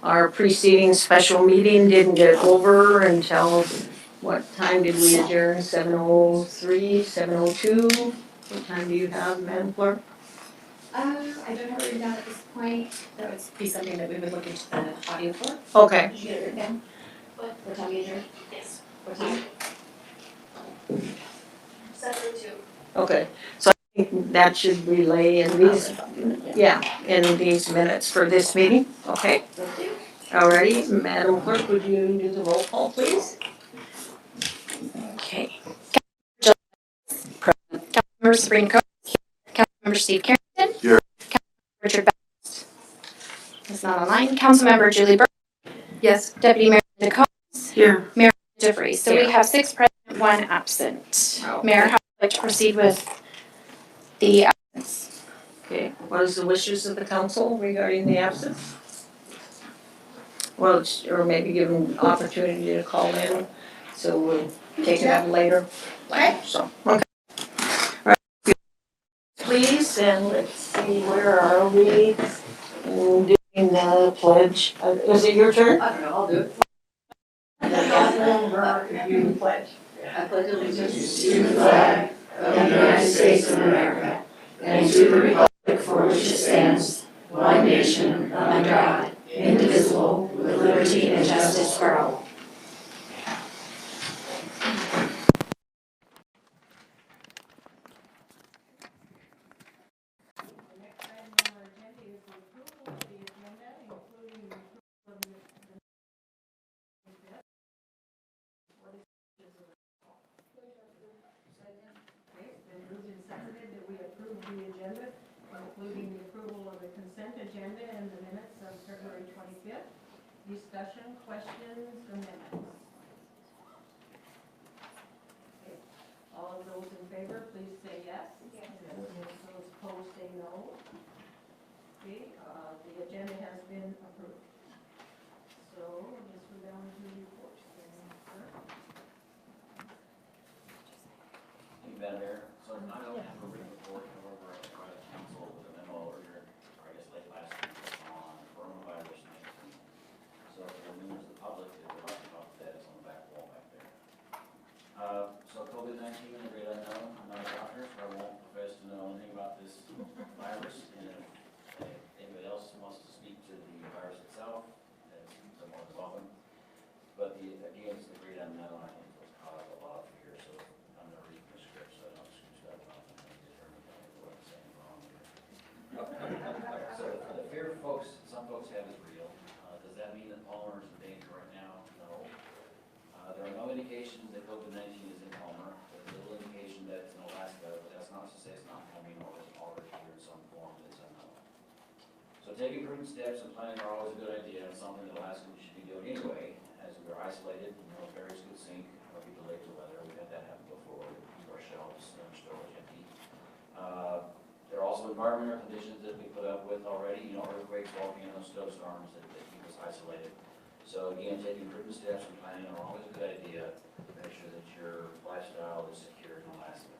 Our preceding special meeting didn't get over until, what time did we adjourn? 7:03, 7:02? What time do you have, Madam Clerk? I don't have it written down at this point. That would be something that we would look into the audio for. Okay. Did you get it written down? What time you adjourned? Yes. What time? 7:02. Okay, so I think that should relay in these, in these minutes for this meeting, okay? Alrighty, Madam Clerk, would you do the roll call, please? Okay. Councilmember Sabrina Coates. Councilmember Steve Carrington. Here. Councilmember Richard Best is not online. Councilmember Julie Burke. Yes. Deputy Mayor Linda Combs. Here. Mayor Jeffries. So Here. we have 6 present, 1 absent. Okay. Mayor, how would you like to proceed with the absence? Okay, what is the wishes of the council regarding the absence? Well, or maybe give them opportunity to call in, so we'll take it up later. Okay. So, okay. All right. Please, and let's see, where are we? Doing the pledge. Is it your turn? I don't know, I'll do it. You pledge. I pledge allegiance To the flag of the United States of America and to the republic for which it stands, one nation, under God, indivisible, with liberty and justice for all. Including the approval of the consent agenda and the minutes of February 25th. Discussion, questions, amendments? Okay. All of those in favor, please say yes. Yes. And those opposed, say no. Okay, the agenda has been approved. So, I guess we're down to reports then, sir. Thank you, Madam Mayor. So I don't have a written report, however, I provided council with a memo earlier, or I guess late last week, on coronavirus 19. So for the members of the public, if they'd like to talk to that, it's on the back wall back there. So COVID-19, a great unknown. I'm not a doctor, so I won't profess to know anything about this virus. And if anybody else wants to speak to the virus itself, they're more than welcome. But again, it's the great unknown. I think it's caused a lot of fear. So I'm going to read the script, so I don't screw stuff up and then get hurt and what I'm saying wrong here. So the fear folks, some folks have is real. Does that mean that Palmer is in danger right now? No. There are no indications that COVID-19 is in Palmer. There's a little indication that it's in Alaska, but that's not to say it's not coming or it's already here in some form that's unknown. So taking prudent steps and planning are always a good idea, and something that Alaskans should be doing anyway, as we are isolated, ferries could sink or be delayed to weather. We've had that happen before. We keep our shelves and storage empty. There are also environmental conditions that we put up with already, earthquakes, volcanoes, snowstorms that keep us isolated. So again, taking prudent steps and planning are always a good idea to make sure that your lifestyle is secure in Alaska.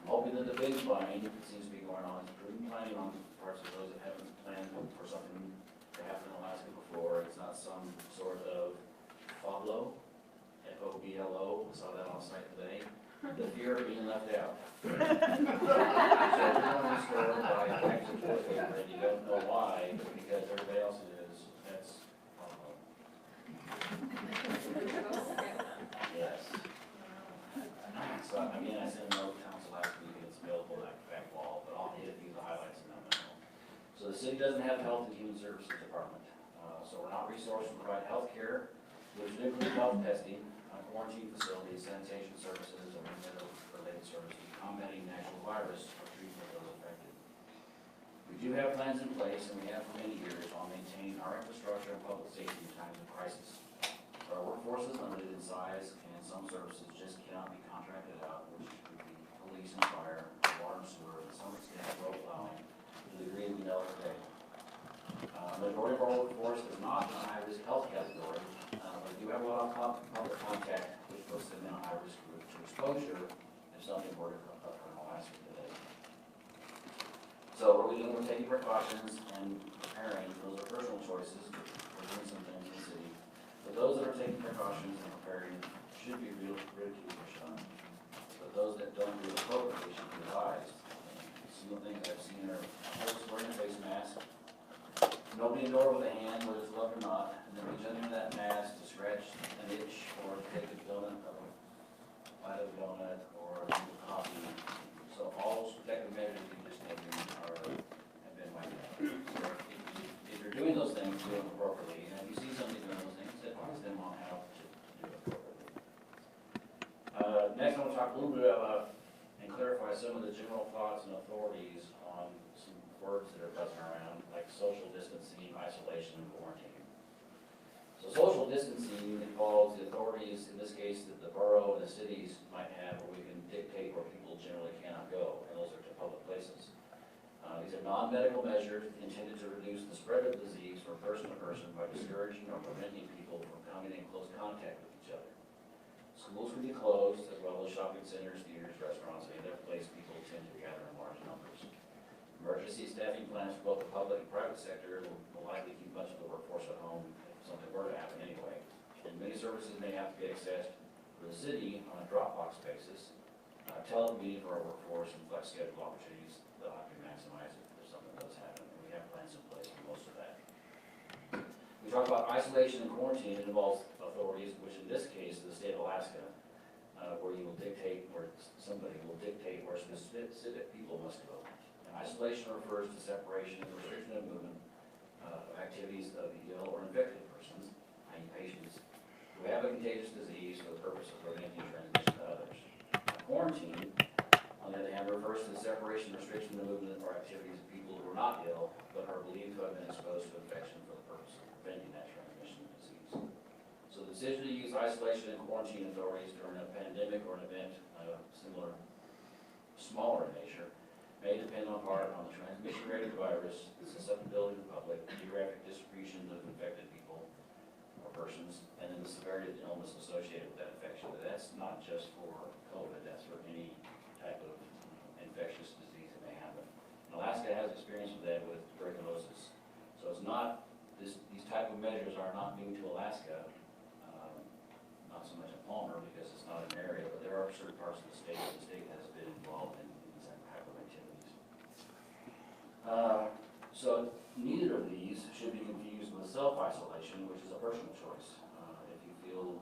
I'm hoping that the big bind that seems to be going on is prudent planning on parts of those that haven't planned for something to happen in Alaska before. It's not some sort of FOBLO, F-O-B-L-O, I saw that on the site today. The fear of being left out. So if you're going to the store and buy bags of toilet paper and you don't know why, but because everybody else is, that's FOBLO. Yes. So again, I sent a note to council last week, and it's available at the back wall, but I'll hit a few of the highlights in that memo. So the city doesn't have a Health and Human Services Department. So we're not resourced to provide health care, which would include health testing, quarantine facilities, sanitation services, and related services, combating the actual virus or treatment of those affected. We do have plans in place, and we have for many years, on maintaining our infrastructure and public safety in times of crisis. Our workforce is limited in size, and some services just cannot be contracted out, which could be police and fire, water and sewer, and some extent road plowing, to the degree we know today. The majority of our workforce is not in a high-risk health category, but we do have a lot of public contact, which puts them in a high-risk group to exposure if something were to occur in Alaska today. So what are we doing? We're taking precautions and preparing. Those are personal choices. But those that are taking precautions and preparing should be ridiculed or shunned. But those that don't do it appropriately should be advised. Some of the things I've seen are folks wearing a face mask, nobody door with a hand, whether it's gloved or not, and then reach under that mask to scratch an itch or to take a donut, a bite of a donut, or a coffee. So all those protective measures you just taken have been wiped out. So if you're doing those things, do them appropriately. And if you see somebody doing those things, advise them on how to do it appropriately. Next, I want to talk a little bit about and clarify some of the general thoughts and authorities on some words that are buzzing around, like social distancing, isolation, and quarantine. So social distancing involves the authorities, in this case, that the borough and the cities might have, where we can dictate where people generally cannot go, and those are to public places. These are non-medical measures intended to reduce the spread of disease from person to person by discouraging or preventing people from coming in close contact with each other. Schools will be closed, as well as shopping centers, theaters, restaurants, any other place people tend to gather in large numbers. Emergency staffing plans for both the public and private sector will likely keep much of the workforce at home if something were to happen anyway. And many services may have to be accessed for the city on a Dropbox basis. Telemeeting for our workforce and flex schedule opportunities that have to be maximized if something does happen. And we have plans in place for most of that. We talk about isolation and quarantine. It involves authorities, which in this case is the state of Alaska, where you will dictate, where somebody will dictate where specific people must go. And isolation refers to separation and restriction of movement of activities of ill or infected persons, i.e. patients, who have a contagious disease for the purpose of preventing transmission to others. Quarantine, on the other hand, refers to the separation, restriction of movement or activities of people who are not ill, but are believed to have been exposed to infection for the purpose of preventing that transmission of disease. So the decision to use isolation and quarantine authorities during a pandemic or an event similar, smaller in nature, may depend on part on the transmission rate of the virus, the susceptibility of the public, geographic distribution of infected people or persons, and then the severity of the illness associated with that infection. But that's not just for COVID, that's for any type of infectious disease that may happen. And Alaska has experience with that with tuberculosis. So it's not, these type of measures are not new to Alaska, not so much in Palmer because it's not an area, but there are certain parts of the state where the state has been involved in these type of activities. So neither of these should be confused with self-isolation, which is a personal choice. If you feel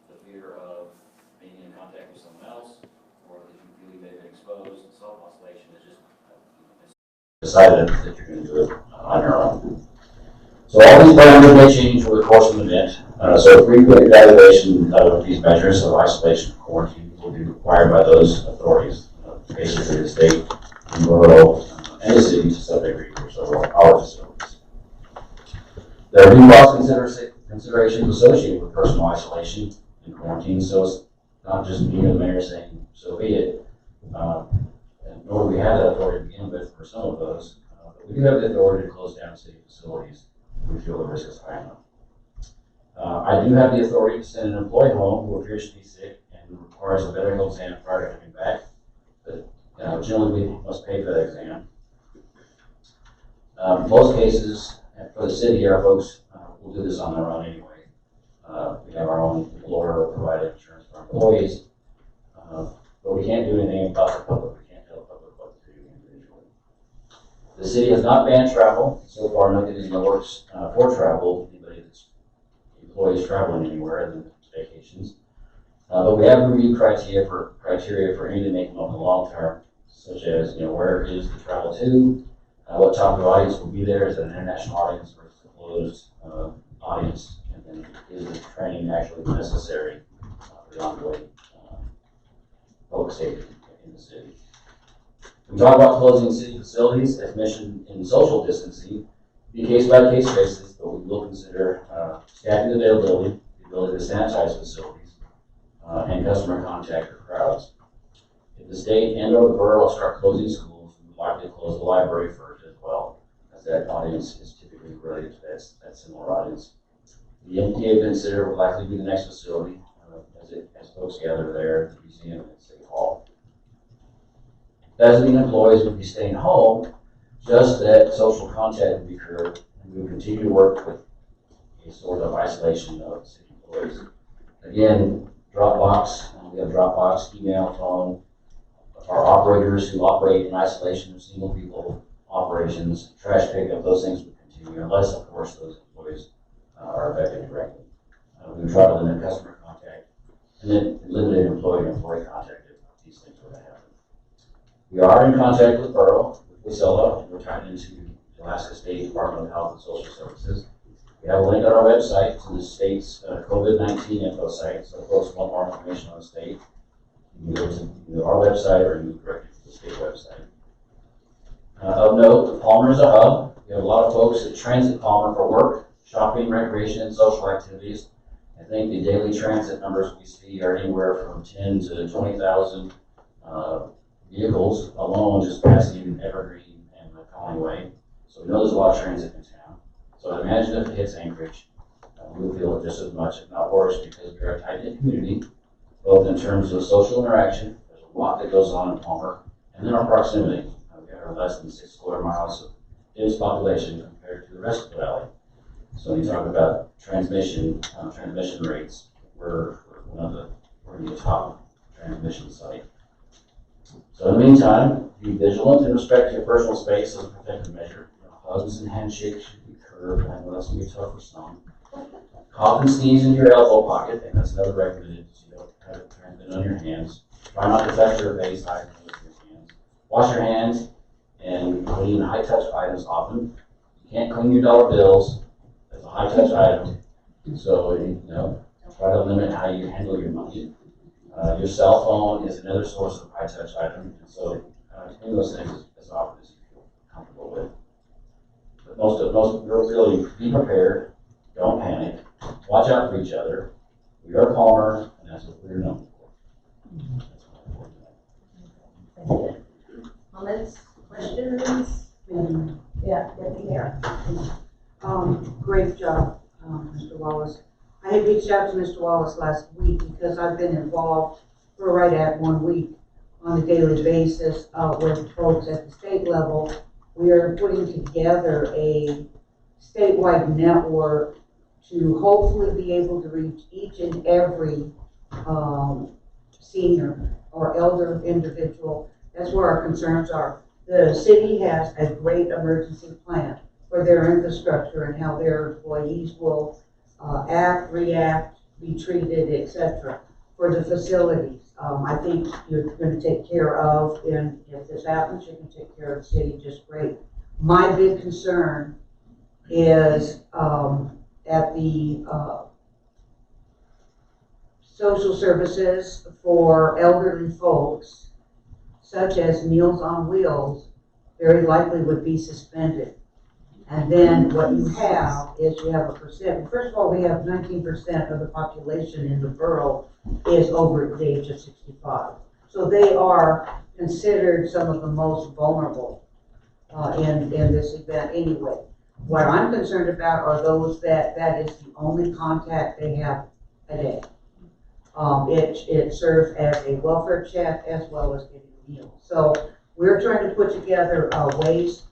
the fear of being in contact with someone else, or if you feel you may have been exposed, self-isolation is just decided that you're going to do it on your own. So all these parameters may change over the course of an event. So frequent evaluation of these measures of isolation and quarantine will be required by those authorities, basically the state, the borough, and the city to some degree for several of our facilities. There are due cost considerations associated with personal isolation and quarantine, so it's not just me or the mayor saying, so be it. Nor do we have that authority to begin with for some of those, but we do have the authority to close down city facilities if we feel the risk is high enough. I do have the authority to send an employee home who appears to be sick and requires a medical exam prior to coming back, but generally we must pay for that exam. In most cases, for the city, our folks will do this on their own anyway. We have our own lawyer provided insurance for our employees, but we can't do anything about the public. We can't tell the public what to do individually. The city has not banned travel. So far, nothing is in the works for travel. Anybody that's employees traveling anywhere in the vacations. But we have reviewed criteria for anything they come up in the long term, such as where is the travel to, what type of audience will be there, is it an international audience versus a closed audience, and then is the training actually necessary for the ongoing public safety in the city. We talk about closing city facilities, as mentioned in social distancing, be case-by-case basis, but we will consider staffing availability, the ability to sanitize facilities, and customer contact or crowds. If the state and or the borough start closing schools, we would likely close the library first as well, as that audience is typically related to that similar audience. The MTA consider would likely be the next facility, as folks gather there at the museum and City Hall. Doesn't mean employees would be staying home, just that social contact would be curbed, and we would continue to work with a sort of isolation of city employees. Again, Dropbox, we have Dropbox, email, phone. Our operators who operate in isolation of single people operations, trash pickup, those things would continue unless, of course, those employees are affected directly. We try to limit customer contact and then limited employee contact if these things were to happen. We are in contact with Borough, with WSELA, and we're tied into the Alaska State Department of Health and Social Services. We have a link on our website to the state's COVID-19 info site, so folks want more information on the state. You can go to our website or you can directly to the state website. Of note, Palmer is a hub. We have a lot of folks that transit Palmer for work, shopping, recreation, and social activities. I think the daily transit numbers we see are anywhere from 10 to 20,000 vehicles alone just passing Evergreen and the Colony Way. So we know there's a lot of transit in town. So I imagine if it hits Anchorage, we'll feel it just as much, if not worse, because we're a tight-knit community, both in terms of social interaction. There's a lot that goes on in Palmer, and then our proximity. We are less than 6 square miles of dense population compared to the rest of the valley. So when you talk about transmission rates, we're in the top transmission site. So in the meantime, be vigilant and respect your personal space as a protective measure. Hugs and handshakes should be curbed. I know that's going to be tough for some. Cough and sneeze in your elbow pocket, and that's another recommended, so you don't have it transmitted on your hands. Try not to touch your face, hide with your hands. Wash your hands and clean high-touch items often. You can't clean your dollar bills. That's a high-touch item. So, try to limit how you handle your money. Your cell phone is another source of high-touch item, and so clean those things as often as you feel comfortable with. But most really, be prepared. Don't panic. Watch out for each other. We are Palmer, and that's what we're known for. Thank you. Comments, questions? Yeah, Deputy Mayor. Great job, Mr. Wallace. I had reached out to Mr. Wallace last week because I've been involved for right at 1 week on a daily basis with folks at the state level. We are putting together a statewide network to hopefully be able to reach each and every senior or elder individual. That's where our concerns are. The city has a great emergency plan for their infrastructure and how their employees will act, react, be treated, etc. For the facilities, I think you're going to take care of, and if this happens, you can take care of the city just great. My big concern is at the social services for elderly folks, such as Meals on Wheels, very likely would be suspended. And then what you have is you have a percent. First of all, we have 19% of the population in the borough is over the age of 65. So they are considered some of the most vulnerable in this event anyway. What I'm concerned about are those that is the only contact they have a day. It serves as a welfare check as well as getting a meal. So we're trying to put together ways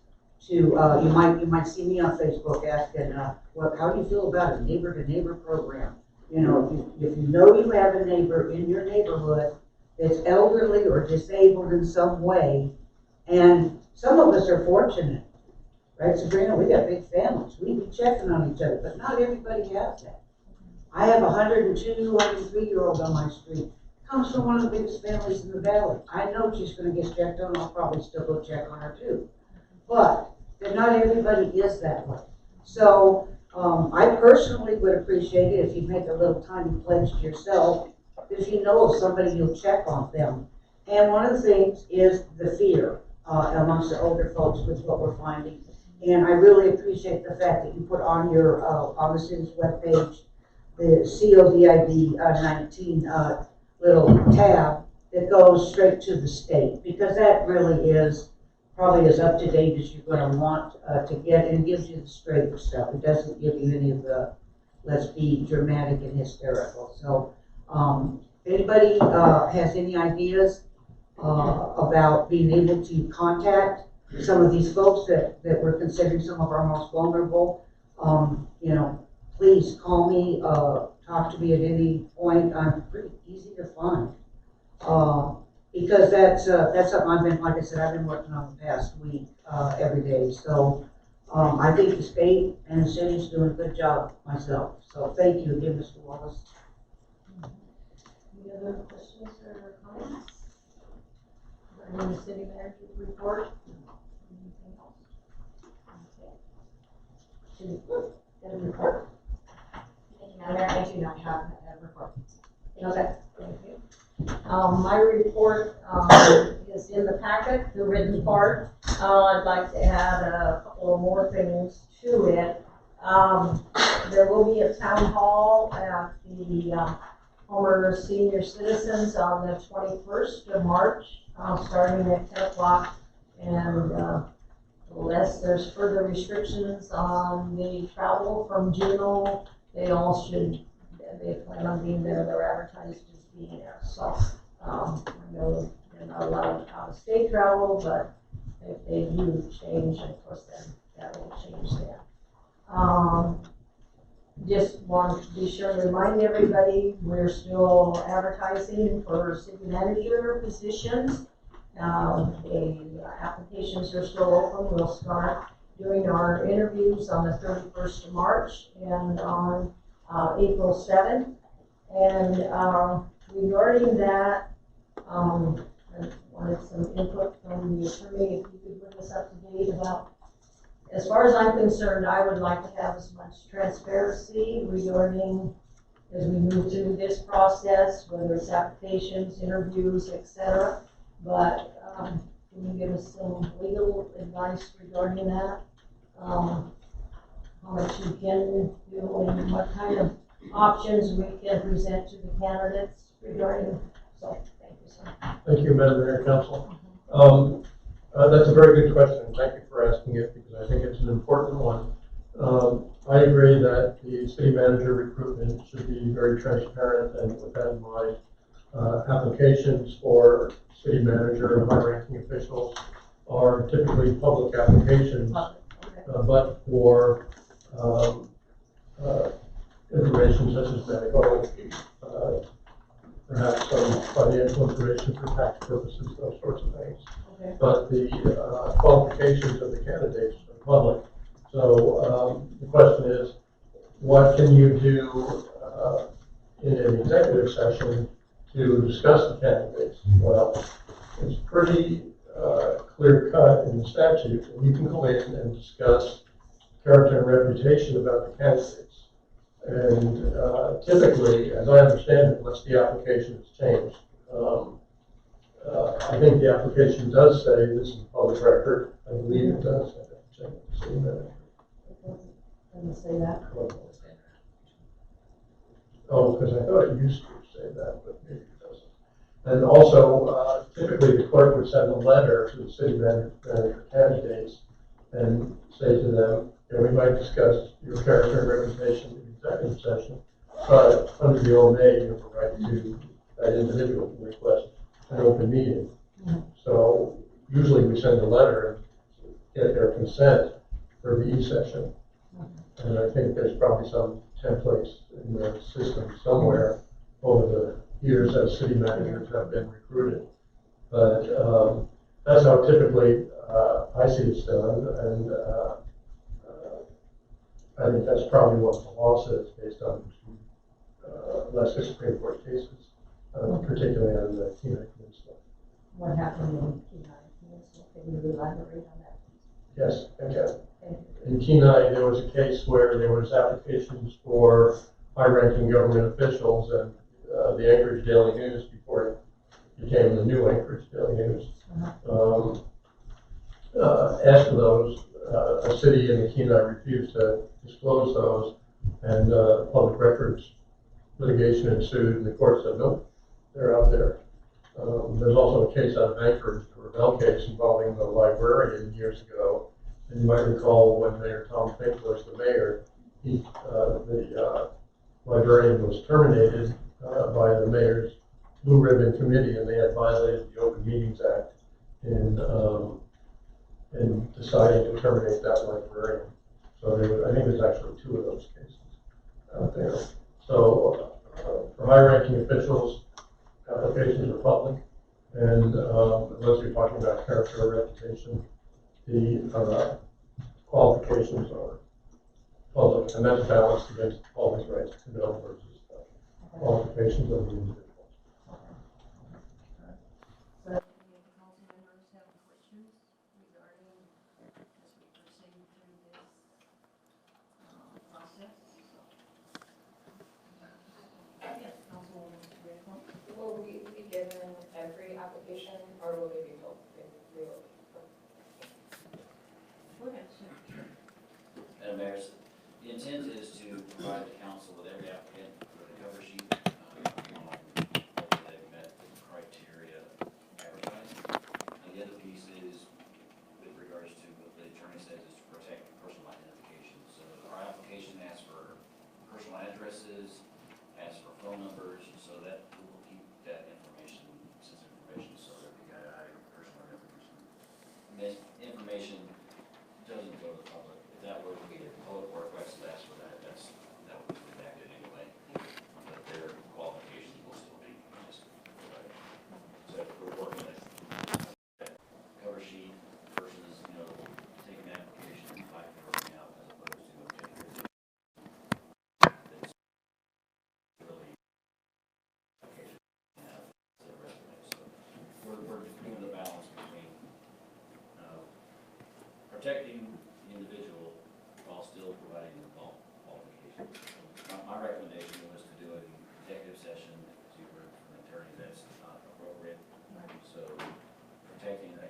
to, you might see me on Facebook asking, how do you feel about a neighbor-to-neighbor program? If you know you have a neighbor in your neighborhood that's elderly or disabled in some way, and some of us are fortunate, right, Sabrina? We got big families. We be checking on each other, but not everybody has that. I have a 102, 103-year-old on my street. Comes from one of the biggest families in the valley. I know she's going to get checked on. I'll probably still go check on her too. But not everybody is that way. So I personally would appreciate it if you make a little tiny pledge to yourself, if you know of somebody, you'll check on them. And one of the things is the fear amongst the older folks with what we're finding. And I really appreciate the fact that you put on your on the city's webpage the COVID-19 little tab that goes straight to the state, because that really is probably as up to date as you're going to want to get, and gives you the straight stuff. It doesn't give you any of the let's be dramatic and hysterical. So if anybody has any ideas about being able to contact some of these folks that we're considering some of our most vulnerable, please call me, talk to me at any point. I'm pretty easy to find. Because that's something I've been, like I said, I've been working on the past week, every day. So, I think the state and the city's doing a good job myself. So thank you again, Mr. Wallace. Any other questions or comments? Regarding the city manager's report? Anything else? Okay. City clerk, got a report? Madam Mayor, I do not have a report. Okay, thank you. My report, is in the packet, the written part. I'd like to add a couple of more things to it. There will be a town hall at the, Homer Senior Citizens on the 21st of March, starting at 10 o'clock. And, unless there's further restrictions on the travel from Juneau, they plan on being there, they're advertised as being there. So, I know they're not allowed out-of-state travel, but if they do change, of course, then that will change that. Just want to be sure to remind everybody, we're still advertising for city manager positions. The applications are still open. We'll start doing our interviews on the 31st of March and on April 7th. And regarding that, I wanted some input from the attorney, if you could bring us up to date about, as far as I'm concerned, I would like to have as much transparency regarding, as we move through this process, whether it's applications, interviews, etc. But can you give us some legal advice regarding that? How much you can do and what kind of options we can present to the candidates regarding, so thank you, sir. Thank you, Madam Mayor, Council. That's a very good question. Thank you for asking it because I think it's an important one. I agree that the city manager recruitment should be very transparent, and with that in mind, applications for city manager and high-ranking officials are typically public applications, but for information such as medical, perhaps some financial information for tax purposes, those sorts of things. Okay. But the qualifications of the candidates are public. So the question is, what can you do in an executive session to discuss the candidates? Well, it's pretty clear cut in the statute, and you can go in and discuss character and reputation about the candidates. And typically, as I understand it, unless the application has changed, I think the application does say this is a public record. I believe it does. I have to check the city manager. Doesn't say that. Oh, because I thought it used to say that, but maybe it doesn't. And also, typically the clerk would send a letter to the city manager candidates and say to them, we might discuss your character and reputation in executive session, but under the OMA, you have a right to that individual to request an open meeting. So usually we send a letter and get their consent for the e-session. And I think there's probably some templates in the system somewhere over the years as city managers have been recruited. But that's how typically I see it's done, and I think that's probably what the law says based on Alaska Supreme Court cases, particularly on the Kenai Peninsula. What happened in Kenai Peninsula? Can you elaborate on that? Yes, I can. Thank you. In Kenai, there was a case where there was applications for high-ranking government officials, and the Anchorage Daily News, before it became the new Anchorage Daily News, asked for those. A city in the Kenai refused to disclose those, and public records litigation ensued, and the court said, nope, they're out there. There's also a case out of Anchorage, the Revell case, involving the librarian years ago. And you might recall when Mayor Tom Fink was the mayor, the librarian was terminated by the mayor's Blue Ribbon Committee, and they had violated the Open Meetings Act in deciding to terminate that librarian. So I think there's actually two of those cases out there. So, for high-ranking officials, applications are public, and unless you're talking about character or reputation, the qualifications are public, and that's balanced against public rights to know versus the qualifications of the individual. So, any of the council members have questions regarding, as we proceed through this process? Yes, Councilwoman Graham. Will we be given every application, or will they be both? Go ahead, sir. Madam Mayor, the intent is to provide the council with every applicant with a cover sheet, on whether they've met the criteria advertised. And the other piece is, with regards to what the attorney says, is to protect personal identification. So our application asks for personal addresses, asks for phone numbers, so that we will keep that information, sensitive information, so that we got personal information. And this information doesn't go to the public. If that were to be a public request to ask for that, that would be redacted anyway. But their qualifications will still be just provided. So we're working that cover sheet versus, taking an application and filling out as opposed to taking it's really application to the resume. So we're doing the balance between protecting the individual while still providing the qualification. My recommendation was to do an executive session, as you heard from the attorney, that's not appropriate. So protecting the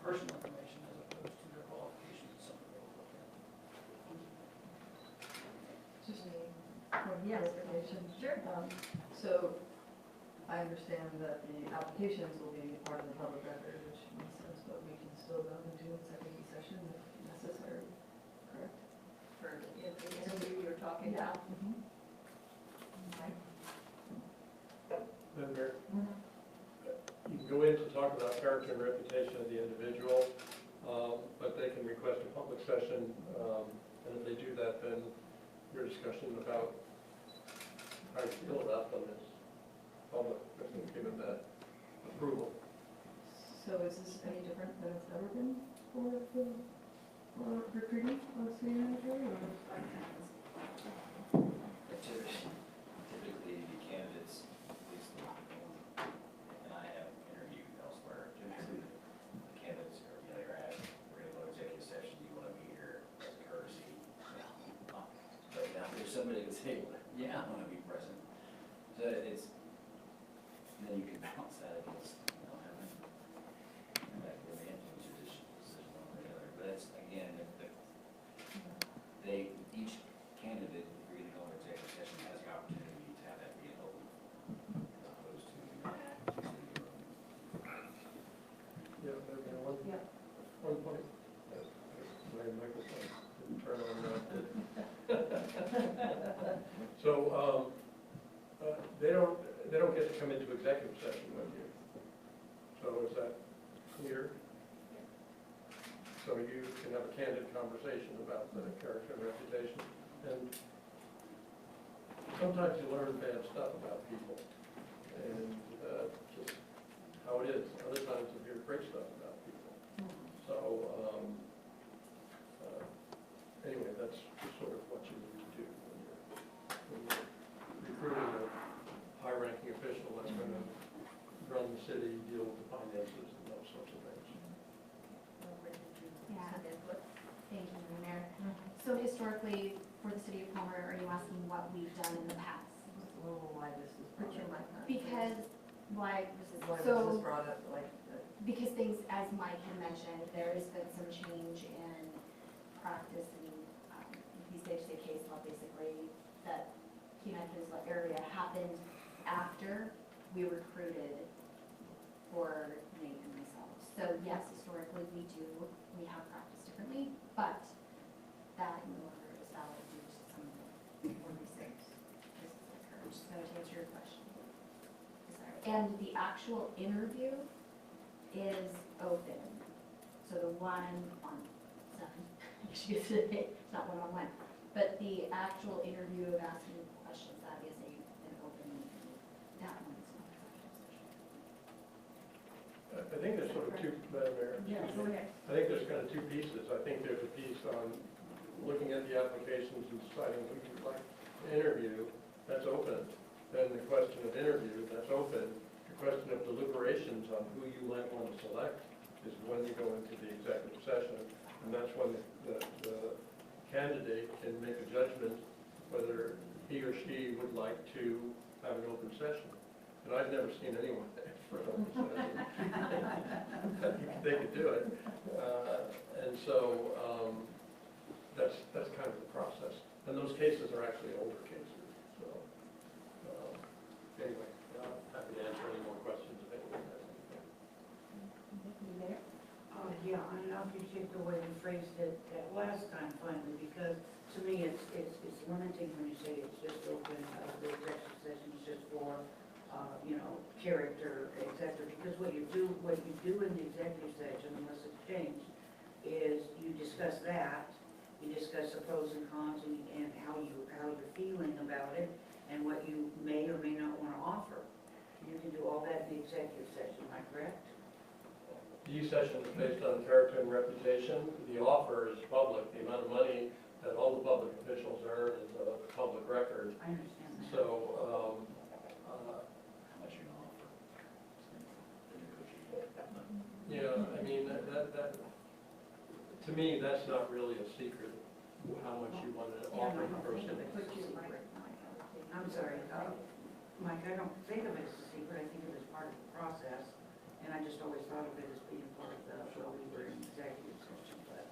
personal information as opposed to their qualifications is something that we'll look at. Just Yes, clarification. sure. So I understand that the applications will be part of the public record, which makes sense, but we can still go into executive session if necessary, correct? For the interview you're talking Yeah. about. Madam Mayor, you can go in to talk about character and reputation of the individual, but they can request a public session, and if they do that, then your discussion about how you feel about them is public, given that approval. So is this any different than it's ever been for recruiting a city manager, or? Typically, the candidates, at least and I have interviewed elsewhere, typically the candidates are, you're asked, we're gonna go to executive session, you wanna be here as a courtesy? But now, if somebody would say, yeah, I wanna be present, so it's, and then you can balance that against, having, that really influence your decision one way or the other. But it's, again, each candidate, if you're gonna go into executive session, has the opportunity to have that be an open, as opposed to, Yeah, okay, Yeah. one point. My microphone didn't turn on, So, they don't get to come into executive session with you. So is that clear? So you can have a candid conversation about the character and reputation. And sometimes you learn bad stuff about people, and just how it is. Other times you hear great stuff about people. So, anyway, that's sort of what you need to do when you're recruiting a high-ranking official that's going to run the city, deal with the finances, and those sorts of things. Yeah. Thank you, Madam Mayor. So historically, for the city of Palmer, are you asking what we've done in the past? Just a little why this is. Put your mic on. Because, why, Why was so, this brought up, like, because things, as Mike had mentioned, there has been some change in practice and, these day-to-day case law, basically, that Kenai Peninsula area happened after we recruited for Nate and myself. So yes, historically, we have practiced differently, but that no longer is valid due to some of the more recent cases that occurred. So to answer your question. And the actual interview is open. So the one on, it's not, it's not one-on-one, But the actual interview of asking questions, that is an open meeting. That one's not executive session. I think there's sort of two, Madam Mayor. Yeah, go ahead. I think there's kind of two pieces. I think there's a piece on looking at the applications and deciding who you'd like to interview, that's open. Then the question of interview, that's open. The question of deliberations on who you might want to select is when you go into the executive session. And that's when the candidate can make a judgment whether he or she would like to have an open session. And I've never seen anyone ask for an open session. They could do it. And so that's kind of the process. And those cases are actually older cases. So anyway, happy to answer any more questions if anyone has anything. There. Yeah, I appreciate the way you phrased it that last time finally, because to me, it's limiting when you say it's just open, the executive session is just for, character, et cetera. Because what you do in the executive session, unless it's changed, is you discuss that, you discuss the pros and cons and how you're feeling about it, and what you may or may not want to offer. You can do all that in the executive session, am I correct? The session is based on character and reputation. The offer is public. The amount of money that all the public officials earn is a public record. I understand that. So, How much you gonna offer? The negotiation. yeah, I mean, that, to me, that's not really a secret, how much you want to offer the person. Put you right. I'm sorry, Mike, I don't think of it as a secret, I think of it as part of the process, and I just always thought of it as being part of what we were in executive session, but,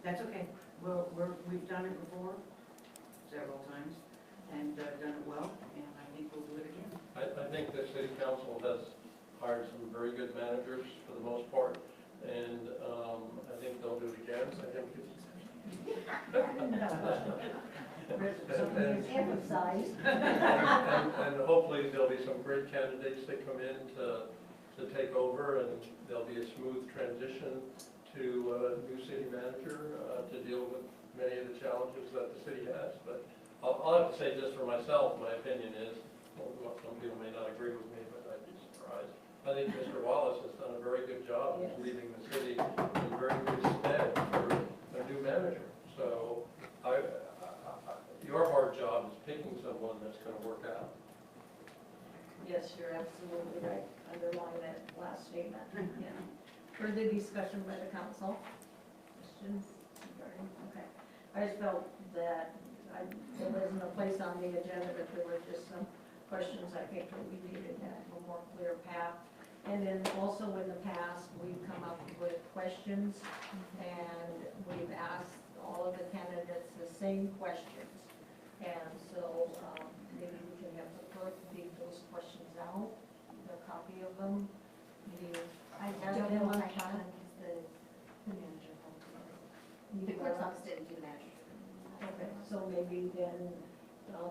that's okay. We've done it before, several times, and done it well, and I think we'll do it again. I think the city council has hired some very good managers for the most part, and I think they'll do it again. I think Something is emphasized. and hopefully there'll be some great candidates that come in to take over, and there'll be a smooth transition to a new city manager to deal with many of the challenges that the city has. But I'll have to say just for myself, my opinion is, well, some people may not agree with me, but I'd be surprised. I think Mr. Wallace has done a very good job of leaving the city in very good stead for a new manager. So your hard job is picking someone that's going to work out. Yes, you're absolutely right. Underline that last statement. Yeah. Further discussion by the council? Questions? Okay. I just felt that there wasn't a place on the agenda, but there were just some questions I think that we needed to have a more clear path. And then also in the past, we've come up with questions, and we've asked all of the candidates the same questions. And so maybe we can have the clerk dig those questions out, a copy of them. I don't know if I have them because the manager helped me. The clerk's office didn't do the manager. Okay, so maybe then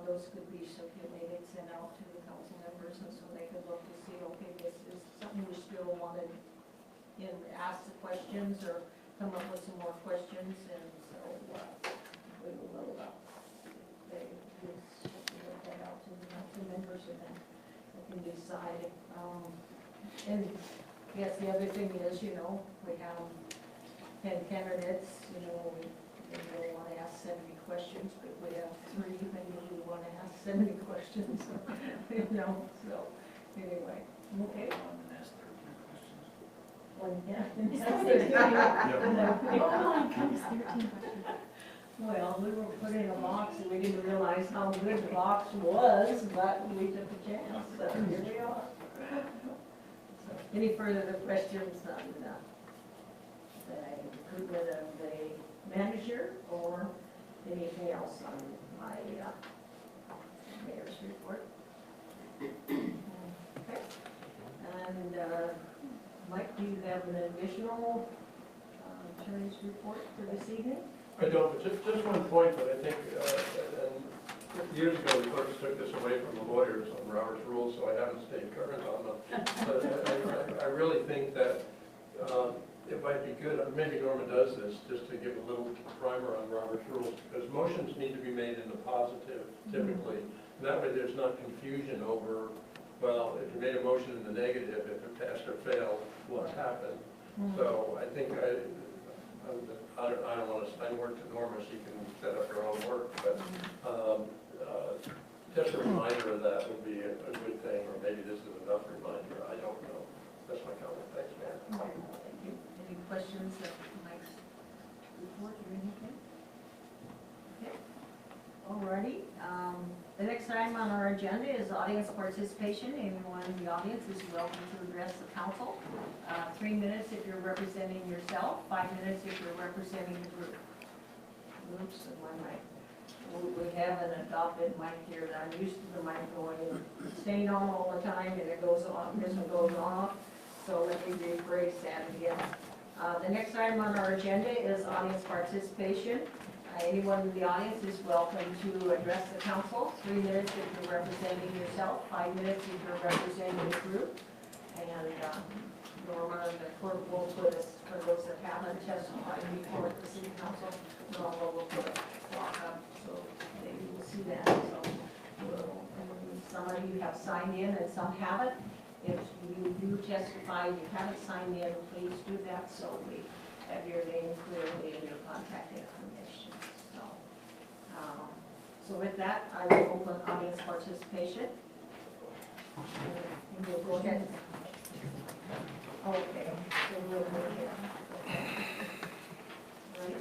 those could be circulated, sent out to the council members, and so they could look to see, okay, this is something we still wanted, ask the questions or come up with some more questions, and so we will, they just work that out to the council members, and then they can decide. And yes, the other thing is, we have 10 candidates, we don't want to ask 70 questions, but if we have 3, maybe we want to ask 70 questions, so anyway, okay. One and ask 13 questions. Oh my goodness, 13 questions. Well, we were put in a box and we didn't realize how good the box was, but we took a chance, so here we are. So, any further questions on the recruitment of the manager or anything else on my mayor's report? Okay. And Mike, do you have an additional attorney's report for this evening? I don't, but just one point that I think, and years ago, the clerks took this away from the lawyers on Robert's rules, so I haven't stayed current on them. But I really think that it might be good, maybe Norma does this, just to give a little primer on Robert's rules, because motions need to be made in the positive typically. And that way there's not confusion over, well, if you made a motion in the negative, if it passed or failed, what's happened? So I think I don't want to spend word to Norma, she can set up her own work, but just a reminder of that would be a good thing, or maybe this is enough reminder, I don't know. That's my comment, thanks, man. Okay, thank you. Any questions of Mike's report or anything? Okay. Alrighty, the next item on our agenda is audience participation. Anyone in the audience is welcome to address the council. 3 minutes if you're representing yourself, 5 minutes if you're representing the group. Oops, and my mic. We have an adopted mic here that I'm used to the mic going and staying on all the time, and it goes on, this one goes off. So let me rephrase that again. The next item on our agenda is audience participation. Anyone in the audience is welcome to address the council. 3 minutes if you're representing yourself, 5 minutes if you're representing the group. And Norma, the clerk will put us, for those that haven't testified before the city council, Norma will put a clock up so maybe we'll see that. So some of you have signed in and some haven't. If you do testify, you haven't signed in, please do that so we have your name clearly and your contact information. So with that, I will open audience participation. And we'll go ahead. Okay, so we'll go ahead.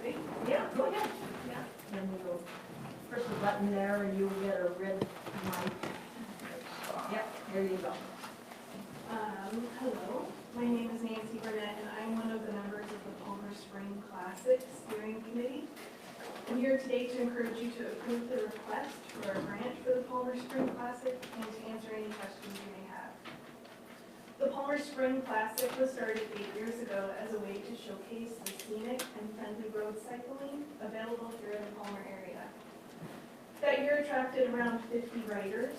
Ready? Yeah, go ahead. Yeah, then we'll push the button there and you'll get a red mic. Yep, there you go. Hello, my name is Nancy Burnett, and I'm one of the members of the Palmer Spring Classic Steering Committee. I'm here today to encourage you to approve the request for a grant for the Palmer Spring Classic and to answer any questions you may have. The Palmer Spring Classic was started 8 years ago as a way to showcase the scenic and friendly road cycling available here in the Palmer area. That year attracted around 50 riders.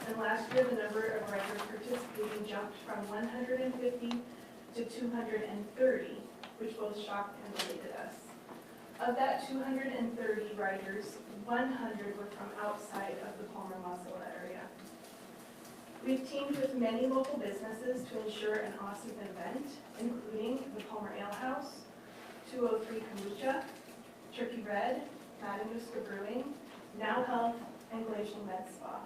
And last year, the number of riders participating jumped from 150 to 230, which both shocked and delighted us. Of that 230 riders, 100 were from outside of the Palmer-Wasilla area. We've teamed with many local businesses to ensure an awesome event, including the Palmer Ale House, 203 Kombucha, Turkey Red, Matanuska Brewing, Now Health, and Glacial Med Spa.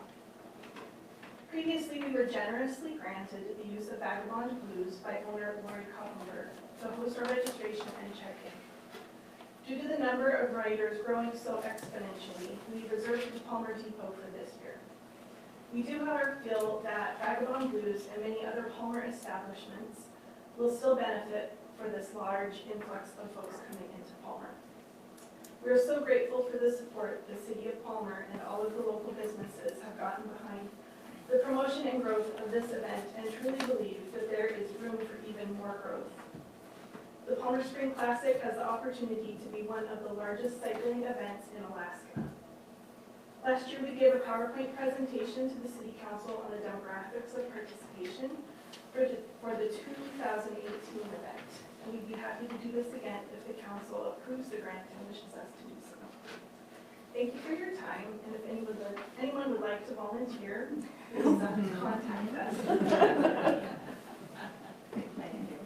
Previously, we were generously granted the use of Vagabond Blues by owner Lori Koppenberg to host our registration and check-in. Due to the number of riders growing so exponentially, we reserved the Palmer Depot for this year. We do, however, feel that Vagabond Blues and many other Palmer establishments will still benefit for this large influx of folks coming into Palmer. We are so grateful for the support the City of Palmer and all of the local businesses have gotten behind the promotion and growth of this event, and truly believe that there is room for even more growth. The Palmer Spring Classic has the opportunity to be one of the largest cycling events in Alaska. Last year, we gave a PowerPoint presentation to the City Council on the demographics of participation for the 2018 event, and we'd be happy to do this again if the Council approves the grant and wishes us to do so. Thank you for your time, and if anyone would like to volunteer, please contact us. Thank you.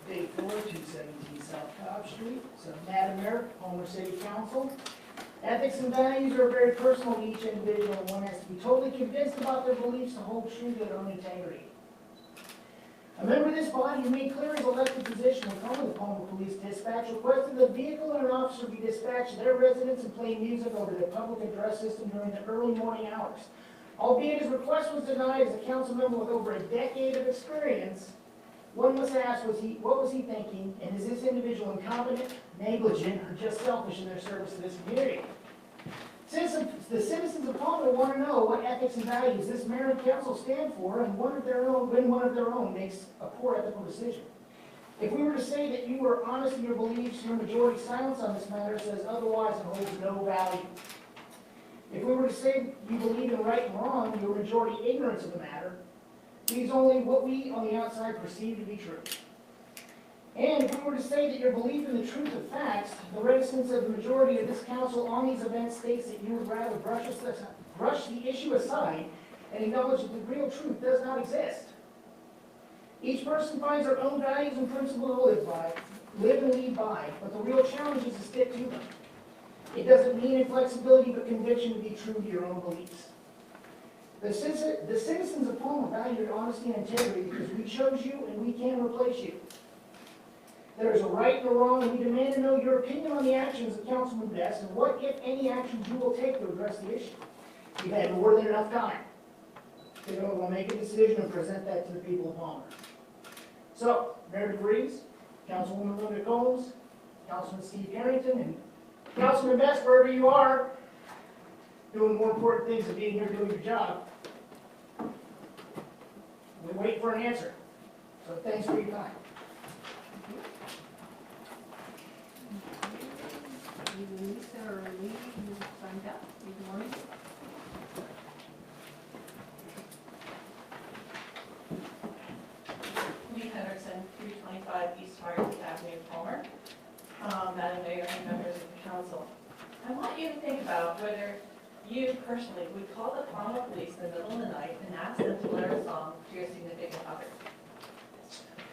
Dave Fuller, 217 South Cobb Street, son of Madam Mayor, Palmer City Council. Ethics and values are very personal to each individual, and one has to be totally convinced about their beliefs to hold true to their own integrity. A member of this body who made clear his elected position when calling the Palmer Police Dispatch requested that a vehicle and an officer be dispatched to their residence and play music over the public address system during the early morning hours. Albeit his request was denied, as a council member with over a decade of experience, one must ask, what was he thinking, and is this individual incompetent, negligent, or just selfish in their service to this community? The citizens of Palmer want to know what ethics and values this mayor and council stand for, and when one of their own makes a poor ethical decision. If we were to say that you were honest in your beliefs, your majority silence on this matter says otherwise and holds no value. If we were to say you believe in right and wrong, your majority ignorance of the matter leaves only what we on the outside perceive to be true. And if we were to say that your belief in the truth of facts, the reticence of the majority of this council on these events states that you would rather brush the issue aside and acknowledge that the real truth does not exist. Each person finds their own values and principles to live and lead by, but the real challenge is to stick to them. It doesn't mean inflexibility, but conviction to be true to your own beliefs. The citizens of Palmer value your honesty and integrity because we chose you and we can't replace you. There is a right and a wrong, and we demand to know your opinion on the actions of Councilman Best and what, if any, actions you will take to address the issue. You've had more than enough time to go and make a decision and present that to the people of Palmer. So, Mayor DeVries, Councilwoman Linda Combs, Councilman Steve Carrington, and Councilman Best, wherever you are, doing more important things than being here doing your job. We wait for an answer. So thanks for your time. Lisa or Lee, you signed up. Good morning. Lee Henderson, 325 East Hartford Avenue, Palmer. Madam Mayor and members of the council. I want you to think about whether you personally would call the Palmer police in the middle of the night and ask them to learn a song to your significant other.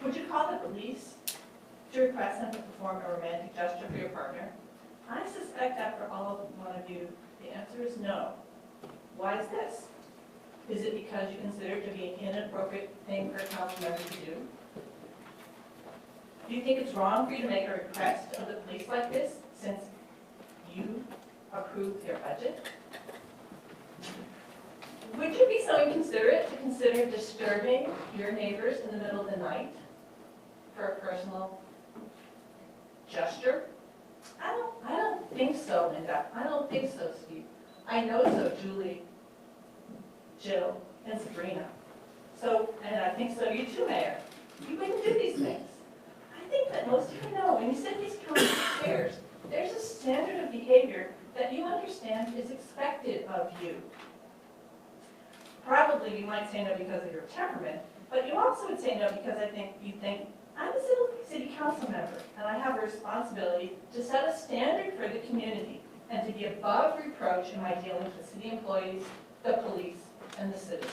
Would you call the police to request them to perform a romantic gesture for your partner? I suspect that for all one of you, the answer is no. Why is this? Is it because you consider it to be an inappropriate thing for a council member to do? Do you think it's wrong for you to make a request of the police like this since you approved their budget? Would you be so inconsiderate to consider disturbing your neighbors in the middle of the night for a personal gesture? I don't think so, Linda. I don't think so, Steve. I know so, Julie, Jill, and Sabrina. So, and I think so you too, Mayor. You wouldn't do these things. I think that most of you know when you sit these county chairs, there's a standard of behavior that you understand is expected of you. Probably you might say no because of your temperament, but you also would say no because you think, I'm a city council member, and I have a responsibility to set a standard for the community and to be above reproach in my dealings with city employees, the police, and the citizens.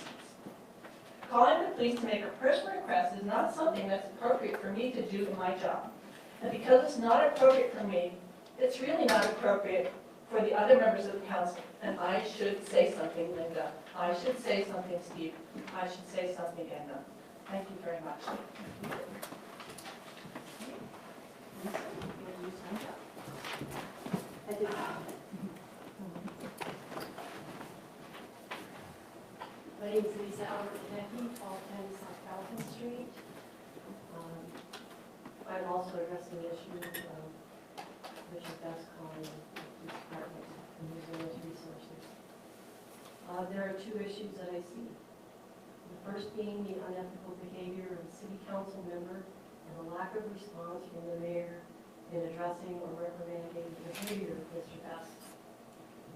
Calling the police to make a personal request is not something that's appropriate for me to do in my job. And because it's not appropriate for me, it's really not appropriate for the other members of the council. And I should say something, Linda. I should say something, Steve. I should say something, Edna. Thank you very much. Lisa, you signed up. I did. My name is Lisa Albert-Hideki, 1210 South Falcon Street. I'm also addressing the issue of Bishop Best calling the police department and using those resources. There are two issues that I see. The first being the unethical behavior of a city council member and the lack of response from the mayor in addressing or reprimanding the behavior of Mr. Best.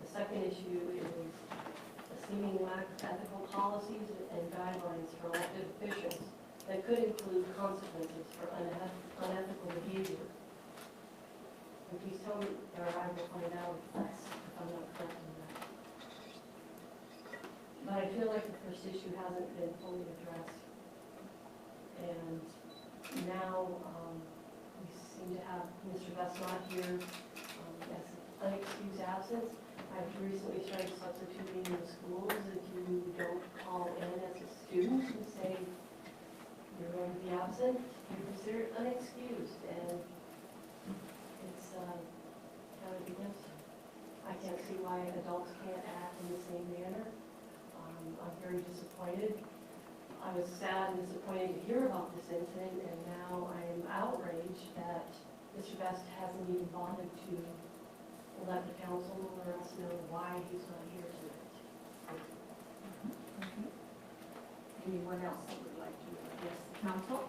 The second issue is a seeming lack of ethical policies and guidelines for elected officials that could include consequences for unethical behavior. And please tell me, or I will find out if I'm not correct in that. But I feel like the first issue hasn't been fully addressed. And now we seem to have Mr. Best not here as unexcused absence. I've recently started substituting in the schools. If you don't call in as a student and say you're going to be absent, you're considered unexcused, and it's kind of against you. I can't see why adults can't act in the same manner. I'm very disappointed. I was sad and disappointed to hear about this incident, and now I'm outraged that Mr. Best hasn't even bothered to let the council or us know why he's not here tonight. Anyone else that would like to address the council?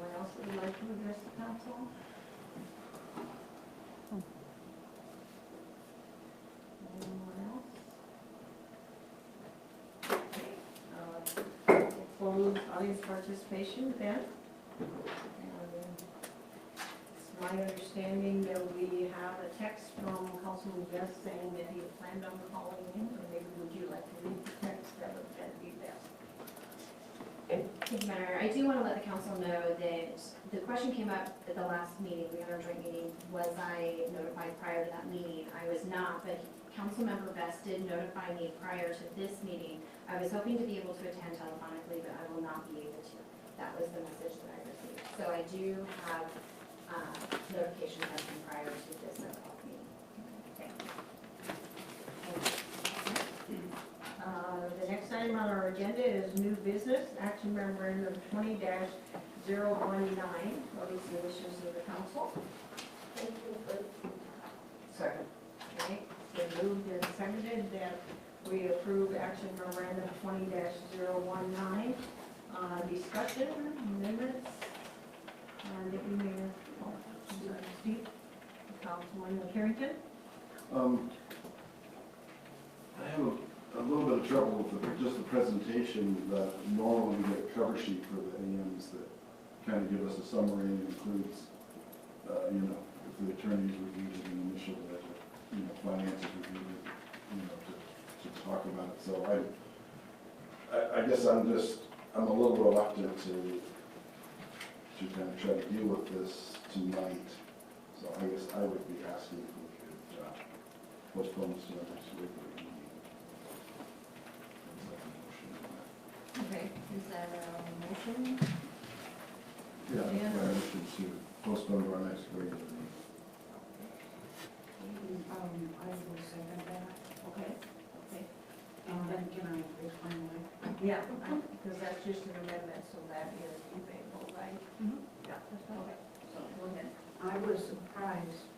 anyone else that would like to address the council? Anyone else? Okay, close audience participation then. It's my understanding that we have a text from Councilman Guest saying that he had planned on calling in, or maybe would you like to read the text? That would be best. Thank you, Mayor. I do want to let the council know that the question came up at the last meeting, we had our joint meeting, was I notified prior to that meeting? I was not, but Councilmember Best did notify me prior to this meeting. I was hoping to be able to attend telephonically, but I will not be able to. That was the message that I received. So I do have notification of him prior to this meeting. Thank you. The next item on our agenda is new business, action memorandum 20-019. What is the wishes of the council? Second. Okay, it's been moved and seconded that we approve action memorandum 20-019. Discussion, amendments, Deputy Mayor, Steve, Councilman Carrington. I have a little bit of trouble with just the presentation. That normally we get a cover sheet for the AMs that kind of give us a summary and includes, if the attorneys reviewed it in initial budget, finances reviewed it, to talk about it. So I guess I'm a little reluctant to kind of try to deal with this tonight. So I guess I would be asking if we could postpone this to the next week. Okay, is that a motion? Yeah, that's my motion to postpone to our next regular meeting. I will second that. Okay, okay. And can I explain why? Yeah, because that's just an amendment, so that is debatable, right? Yeah, that's fine. Okay, so go ahead. I was surprised,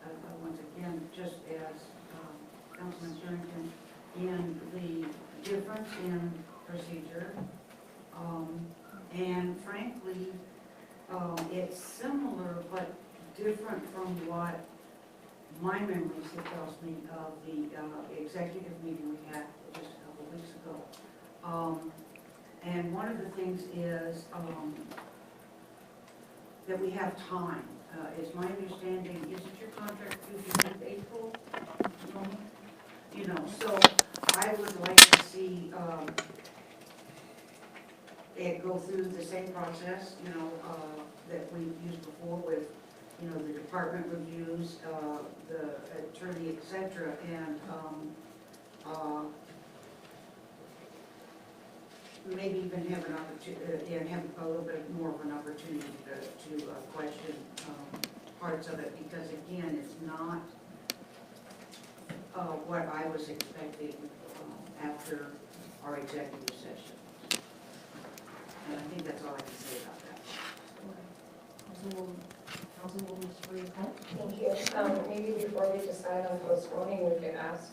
once again, just as Councilman Sherrington, in the difference in procedure. And frankly, it's similar but different from what my memory tells me of the executive meeting we had just a couple weeks ago. And one of the things is that we have time. Is my understanding, isn't your contract due in April? So I would like to see it go through the same process, that we've used before with, the department reviews, the attorney, et cetera, and maybe even have an opportunity, and have a little bit more of an opportunity to question parts of it, because again, it's not what I was expecting after our executive session. And I think that's all I can say about that. Councilwoman Shreve-Hunt. Thank you. Maybe before we decide on postponing, we could ask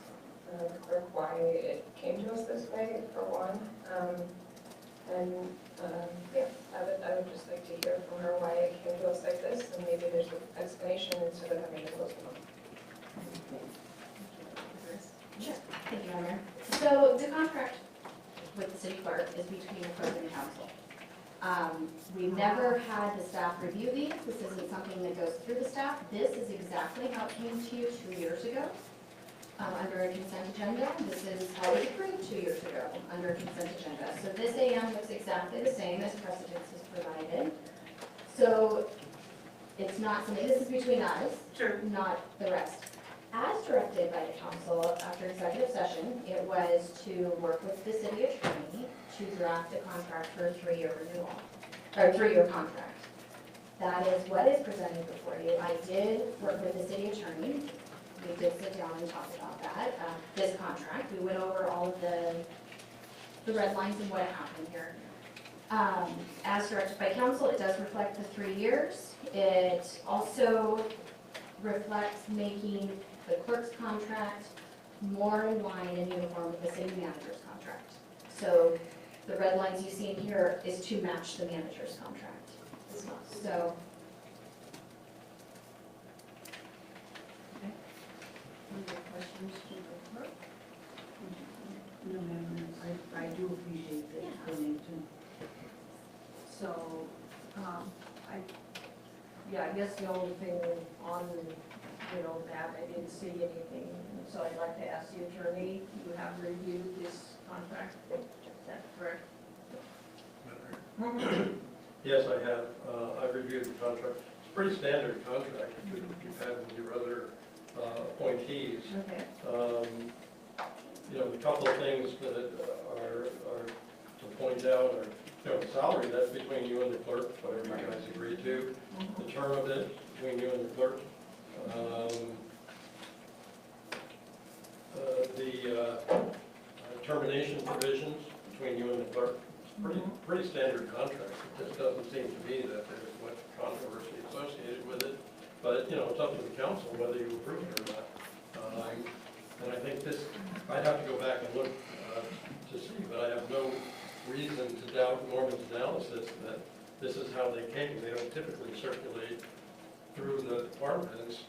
the clerk why it came to us this way, for one. Yeah, I would just like to hear from her why it came to us like this, and maybe there's an explanation instead of having to postpone. Sure. Thank you, Mayor. So the contract with the city clerk is between the clerk and the council. We never had the staff review these. This isn't something that goes through the staff. This is exactly how it came to you 2 years ago under a consent agenda. This is how it approved 2 years ago under a consent agenda. So this AM looks exactly the same as precedence is provided. So it's not something, this is between us, not the rest. As directed by the council after executive session, it was to work with the city attorney to draft a contract for a 3-year renewal, or 3-year contract. That is what is presented before you. I did work with the city attorney. We did sit down and talk about that, this contract. We went over all of the red lines and what happened here. As directed by council, it does reflect the 3 years. It also reflects making the clerk's contract more in line and uniform with the city manager's contract. So the red lines you see in here is to match the manager's contract. So, Any other questions to the clerk? No, Madam Mayor, I do appreciate the explanation. So, I guess the only thing on, that, I didn't see anything, and so I'd like to ask the attorney, you have reviewed this contract, is that correct? Yes, I have. I've reviewed the contract. It's a pretty standard contract that you've had with your other appointees. Okay. The couple of things that are to point out are, the salary, that's between you and the clerk, whatever you guys agree to. The term of it, between you and the clerk. The termination provisions between you and the clerk. Pretty standard contract. It just doesn't seem to me that there's much controversy associated with it. But, it's up to the council whether you approve it or not. And I think this, I'd have to go back and look to see, but I have no reason to doubt Norman's analysis that this is how they came. They don't typically circulate through the departments.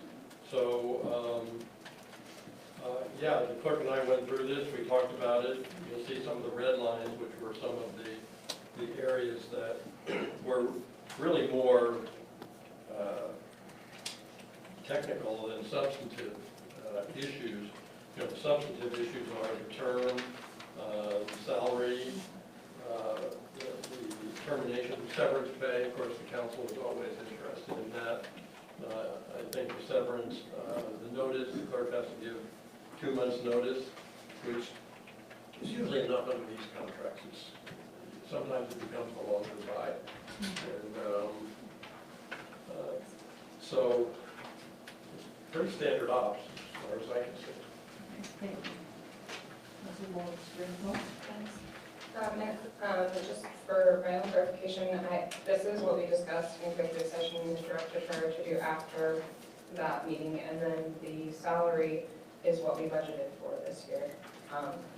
So, the clerk and I went through this. We talked about it. You'll see some of the red lines, which were some of the areas that were really more technical than substantive issues. The substantive issues are the term, the salary, the termination, severance pay. Of course, the council is always interested in that. I think the severance, the notice, the clerk has to give 2 months' notice, which is usually enough under these contracts. Sometimes it becomes a long goodbye. And so it's pretty standard ops as far as I can see. Thank you. Mrs. Moore, Just for my own clarification, this is what we discussed in executive session and directed her to do after that meeting, and then the salary is what we budgeted for this year.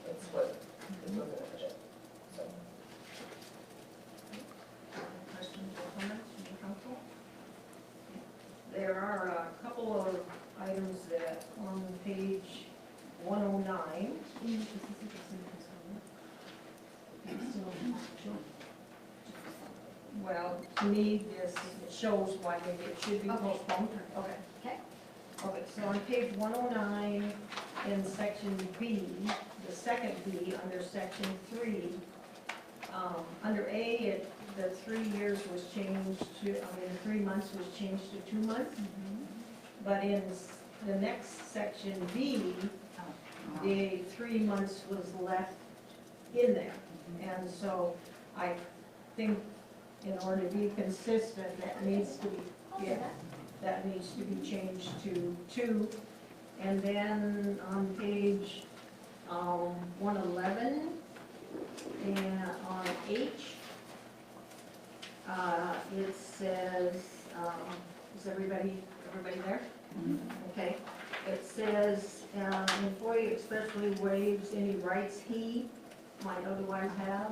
It's what is in the budget, so. questions or comments from the council? There are a couple of items that on page 109. Well, to me, this shows why maybe it should be postponed. Okay. okay, Okay, so on page 109, in section B, the second B, under section 3, under A, the 3 years was changed to, the 3 months was changed to 2 months. But in the next section B, the 3 months was left in there. And so I think in order to be consistent, that needs to be, that needs to be changed to 2. And then on page 111, and on H, it says, is everybody there? Okay. It says, employee expressly waives any rights he might otherwise have.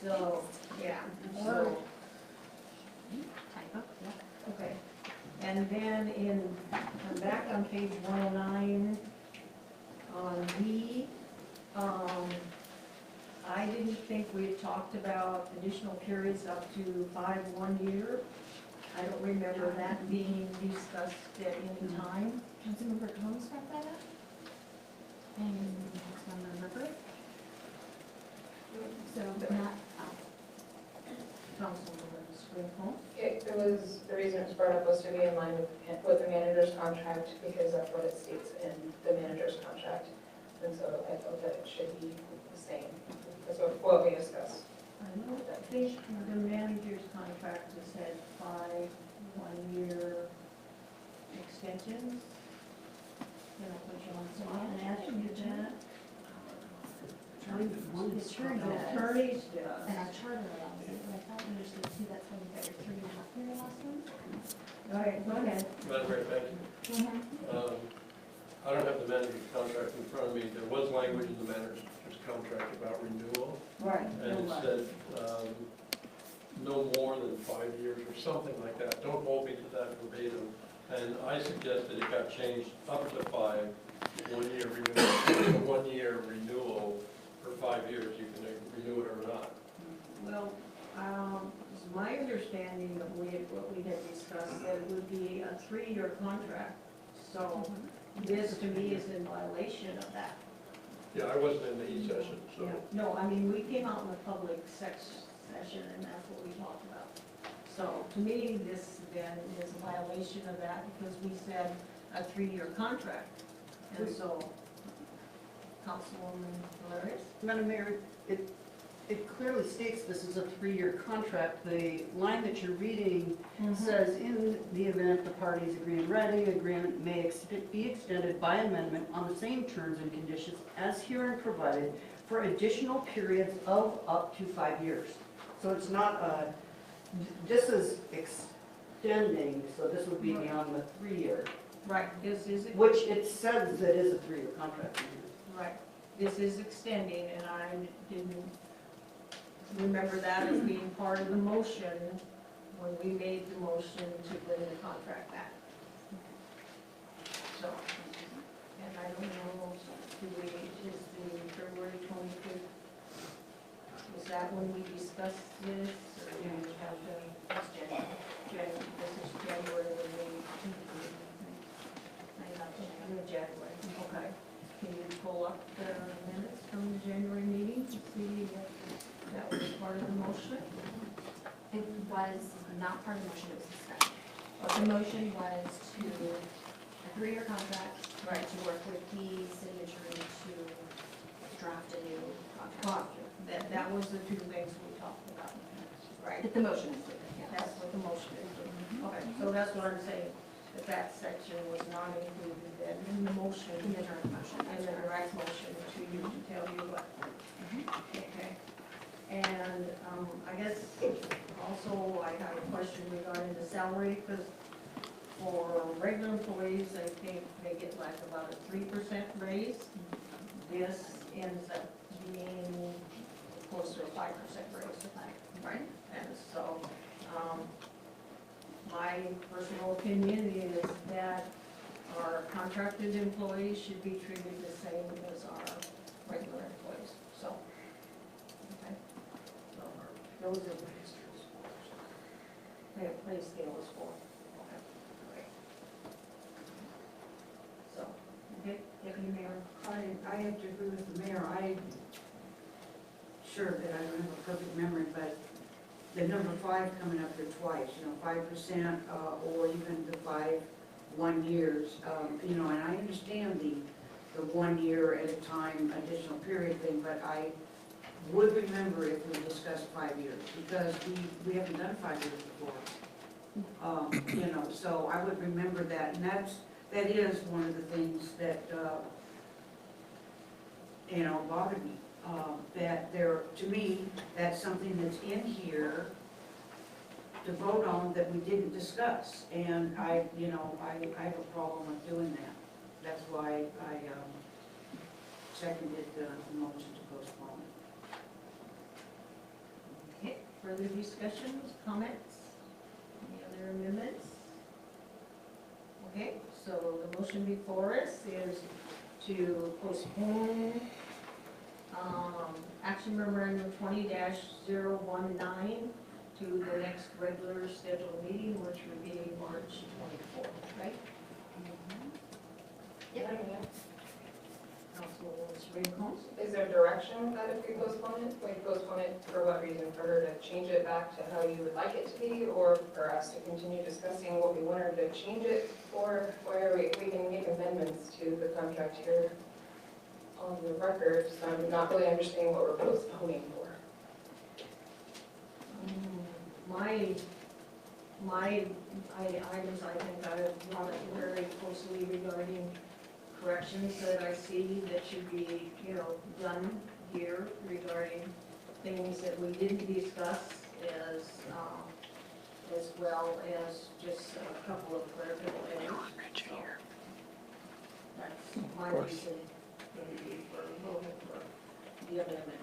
So, yeah. So, okay. And then back on page 109, on B, I didn't think we had talked about additional periods up to 5 1 year. I don't remember that being discussed at any time. Councilmember Thomas brought that up? And Councilmember Ripper? So, but not, Councilmember Springhall. It was, the reason it was brought up was to be in line with the manager's contract, because that's what it states in the manager's contract. And so I thought that it should be the same. That's what we discussed. I don't think the manager's contract has had 5 1 year extensions. Can I put you on the spot and ask you that? the attorney does, Attorneys does. and our charter allows it, but I thought we understood too, that's why we got your 3.5 year last one. All right, go ahead. Madam Mayor, thank you. I don't have the manager's contract in front of me. There was language in the manager's contract about renewal. Right. And it said, no more than 5 years or something like that. Don't hold me to that verbatim. And I suggested it got changed up to 5, 1 year renewal, 1 year renewal for 5 years. You can renew it or not. Well, it's my understanding of what we had discussed, that it would be a 3-year contract. So this to me is in violation of that. Yeah, I wasn't in the E-session, so. No, I mean, we came out in the public session and that's what we talked about. So to me, this then is a violation of that because we said a 3-year contract. And so, Councilwoman Valerius? Madam Mayor, it clearly states this is a 3-year contract. The line that you're reading says, in the event the parties agree in writing, agreement may be extended by amendment on the same terms and conditions as herein provided for additional periods of up to 5 years. So it's not, this is extending, so this would be beyond the 3-year. Right, this is. Which it says that is a 3-year contract. Right, this is extending and I didn't remember that as being part of the motion when we made the motion to bring the contract back. So, and I don't know, is the February 25th, is that when we discussed this, or do we have the, this is January, January, okay. Can you pull up the minutes from the January meeting to see if that was part of the motion? It was not part of the motion, it was discussion. The motion was to, a 3-year contract, Right. to work with the city attorney to draft a new contract. That was the 2 things we talked about, right? The motion included, yeah. That's what the motion is. Okay, so that's what I'm saying, that section was not included then in the motion. In the direct motion. In the direct motion to you, to tell you what. Okay. And I guess also I have a question regarding the salary, because for regular employees, I think they get like about a 3% raise. This ends up being close to a 5% raise, right? And so, my personal opinion is that our contracted employees should be treated the same as our regular employees, so. Okay. So, those are the pay scale is 4. Okay. Great. So, okay, Deputy Mayor. I have to agree with the mayor. I'm sure that I don't have a perfect memory, but the number 5 coming up there twice, 5%, or even the 1 years, and I understand the 1 year at a time additional period thing, but I would remember if we discussed 5 years, because we haven't done 5 years before. So I would remember that, and that is one of the things that, bothered me. That to me, that's something that's in here to vote on that we didn't discuss. And I have a problem with doing that. That's why I seconded the motion to postpone. Okay, further discussions, comments? Any other amendments? Okay, so the motion before us is to postpone action memorandum 20-019 to the next regular scheduled meeting, which would be March 24th, right? Yep. Councilwoman Spring-Combs? Is there direction that if we postpone it, we postpone it for what reason? For her to change it back to how you would like it to be, or for us to continue discussing what we want her to change it for, where we can make amendments to the contract here on the record? So I'm not really understanding what we're postponing for. My items, I think I have brought it very closely regarding corrections that I see that should be, done here regarding things that we didn't discuss as well as just a couple of clerical errors. So that's my reason for voting for the amendment.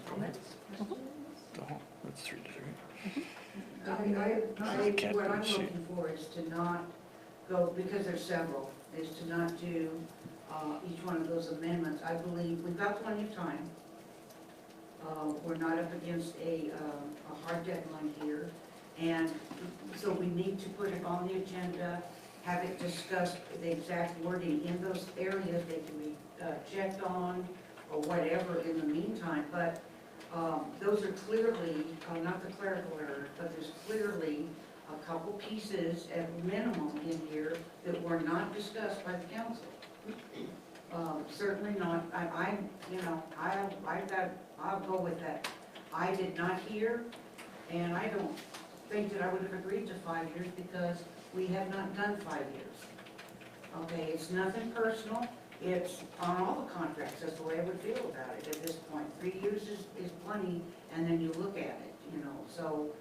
Comments? Questions? That's 3-3. What I'm looking for is to not go, because there's several, is to not do each one of those amendments. I believe we've got plenty of time. We're not up against a hard deadline here. And so we need to put it on the agenda, have it discussed, the exact wording in those areas. They can be checked on or whatever in the meantime. But those are clearly, not the clerical errors, but there's clearly a couple pieces at minimum in here that were not discussed by the council. Certainly not, I'll go with that. I did not hear, and I don't think that I would have agreed to 5 years because we have not done 5 years. Okay, it's nothing personal, it's on all the contracts, that's the way I would feel about it at this point. 3 years is plenty, and then you look at it, so,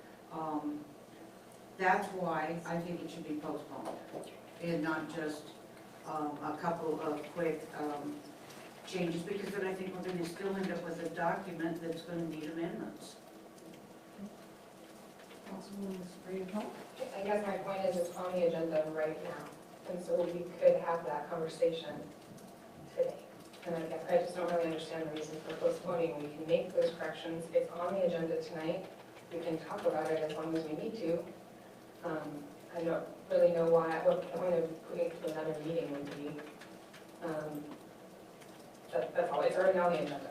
that's why I think it should be postponed, and not just, a couple of quick, changes, because then I think we're gonna still end up with a document that's gonna need amendments. Councilwoman Springhill? I guess my point is it's on the agenda right now, and so we could have that conversation today. And I just don't really understand the reason for postponing. We can make those corrections. It's on the agenda tonight. We can talk about it as long as we need to. I don't really know what the point of putting it to another meeting would be. That's all. It's already on the agenda.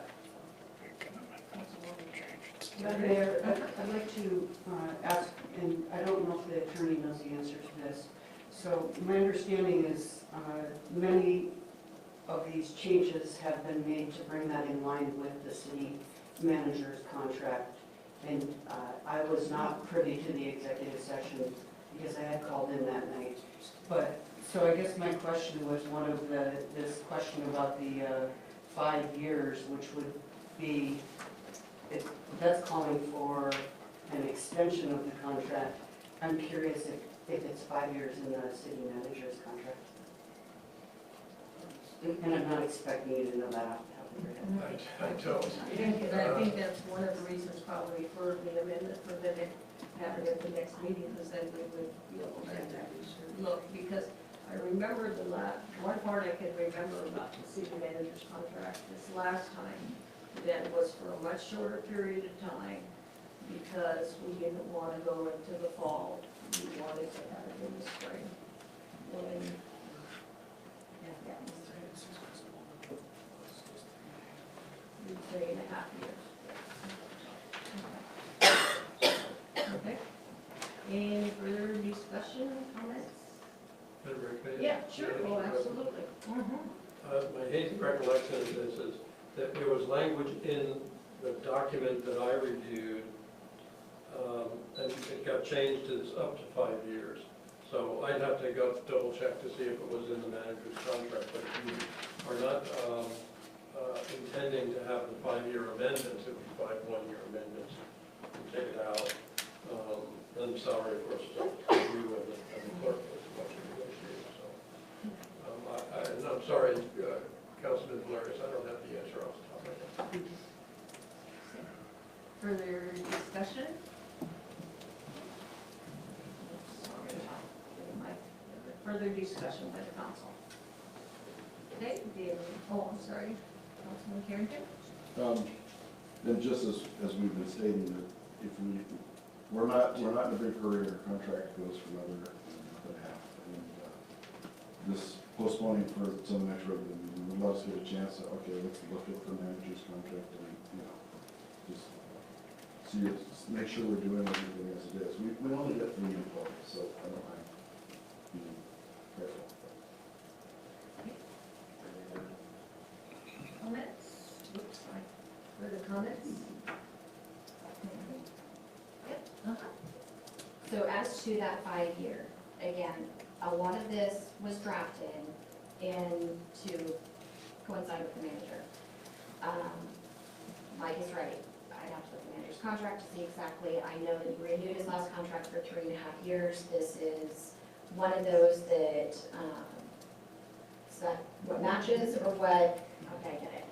Mayor, I'd like to ask, and I don't know if the attorney knows the answer to this. So my understanding is many of these changes have been made to bring that in line with the city manager's contract. And I was not privy to the executive session because I had called in that night. But, so I guess my question was one of this question about the 5 years, which would be, that's calling for an extension of the contract. I'm curious if it's 5 years in the city manager's contract. And I'm not expecting you to know that off the top of your head. I don't. I think that's one of the reasons probably for the amendment, for them to have it at the next meeting, is that we would be able to look, because I remember one part I can remember about the city manager's contract this last time, that was for a much shorter period of time, because we didn't want to go into the fall, we wanted to have it in the spring. When, yeah, 3.5 years. Okay. Any further discussion, comments? Yeah, sure, oh, absolutely. My hazy recollection of this is that there was language in the document that I reviewed, and it got changed to this up to 5 years. So I'd have to go double check to see if it was in the manager's contract, but if you are not intending to have the 5-year amendments, it would be 5 1-year amendments, and take it out. Then salary, of course, is up to you and the clerk as much as negotiated, so. And I'm sorry, Councilman Valerius, I don't have the answer off the top of my head. Further discussion? Further discussion by the council. Okay, I'm sorry, Councilman Carrington? And just as we've been stating, that if we're not in a big hurry, our contract goes for another month and a half. And this postponing for some next regular meeting would let us get a chance to, okay, let's look at the manager's contract and, just see it, make sure we're doing everything as it is. We only get 3 employees, so I don't mind being careful. Comments? Oops, sorry. Further comments? Yep. So as to that 5-year, again, a lot of this was drafted in to coincide with the manager. Mike is right. I'd have to look at the manager's contract to see exactly. I know that he renewed his last contract for 3.5 years. This is one of those that, is that what matches or what? Okay, I get it.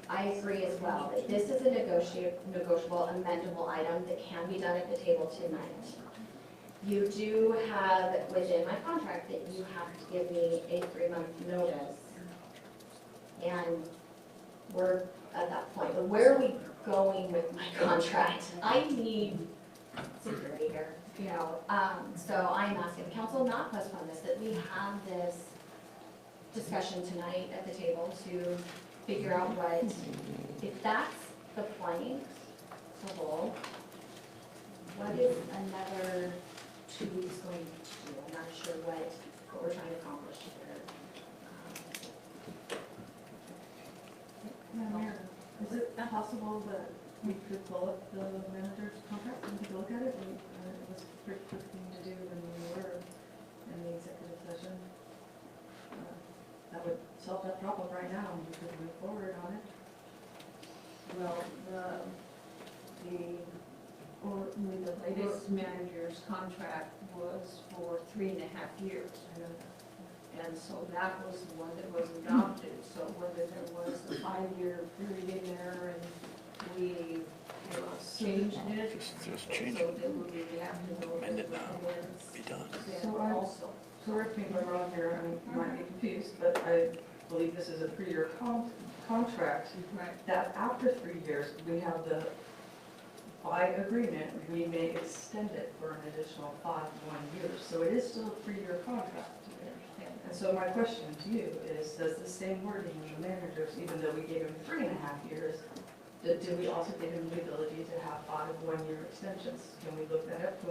I agree as well, that this is a negotiable, amendable item that can be done at the table tonight. You do have within my contract that you have to give me a 3-month notice. And we're at that point, but where are we going with my contract? I need security here, you know, so I'm asking the council not postpone this, that we have this discussion tonight at the table to figure out what, if that's the point to hold, what is another 2 weeks going to do? I'm not sure what we're trying to accomplish here. Madam Mayor, is it possible that we could pull up the manager's contract and take a look at it? It was a pretty quick thing to do when we were in the executive session. That would solve that problem right now, and we could move forward on it. Well, the latest manager's contract was for 3.5 years. And so that was the one that was adopted. So whether there was a 5-year period in there and we changed it, so that we would have to know that it be done. Also. Correct me if I'm wrong here, I might be confused, but I believe this is a 3-year contract. Right. That after 3 years, we have the, by agreement, we may extend it for an additional 5 years. So it is still a 3-year contract. And so my question to you is, does the same wording in the managers, even though we gave him 3.5 years, do we also give him the ability to have 5 1-year extensions? Can we look that up?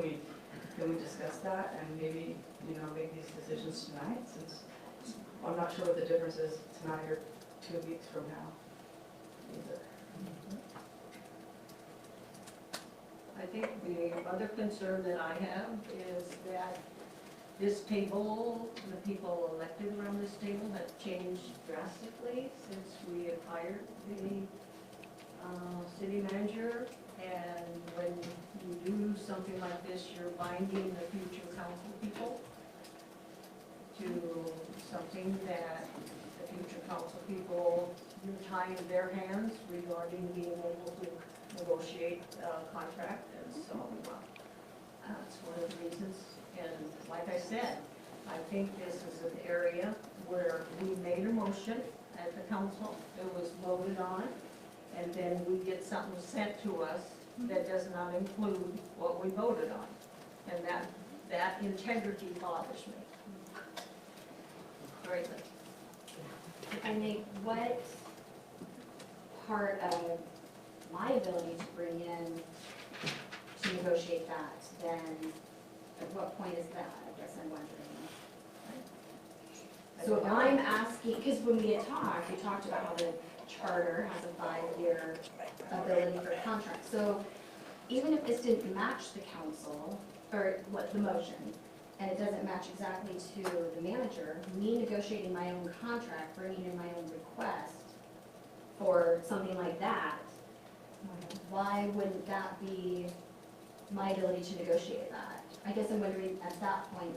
Can we discuss that and maybe, you know, make these decisions tonight, since I'm not sure what the difference is tonight or 2 weeks from now either. I think the other concern that I have is that this table, the people elected around this table have changed drastically since we have hired the city manager. And when you do something like this, you're binding the future council people to something that the future council people, you're tying their hands regarding being able to negotiate a contract. And so that's one of the reasons. And like I said, I think this is an area where we made a motion at the council, it was voted on, and then we get something sent to us that does not include what we voted on. And that integrity bothers me. Greatly. If I may, what part of my ability to bring in to negotiate that, then at what point is that? I guess I'm wondering. So if I'm asking, because when we had talked, we talked about how the charter has a 5-year ability for a contract. So even if this didn't match the council, or what the motion, and it doesn't match exactly to the manager, me negotiating my own contract, bringing in my own request for something like that, why wouldn't that be my ability to negotiate that? I guess I'm wondering at that point,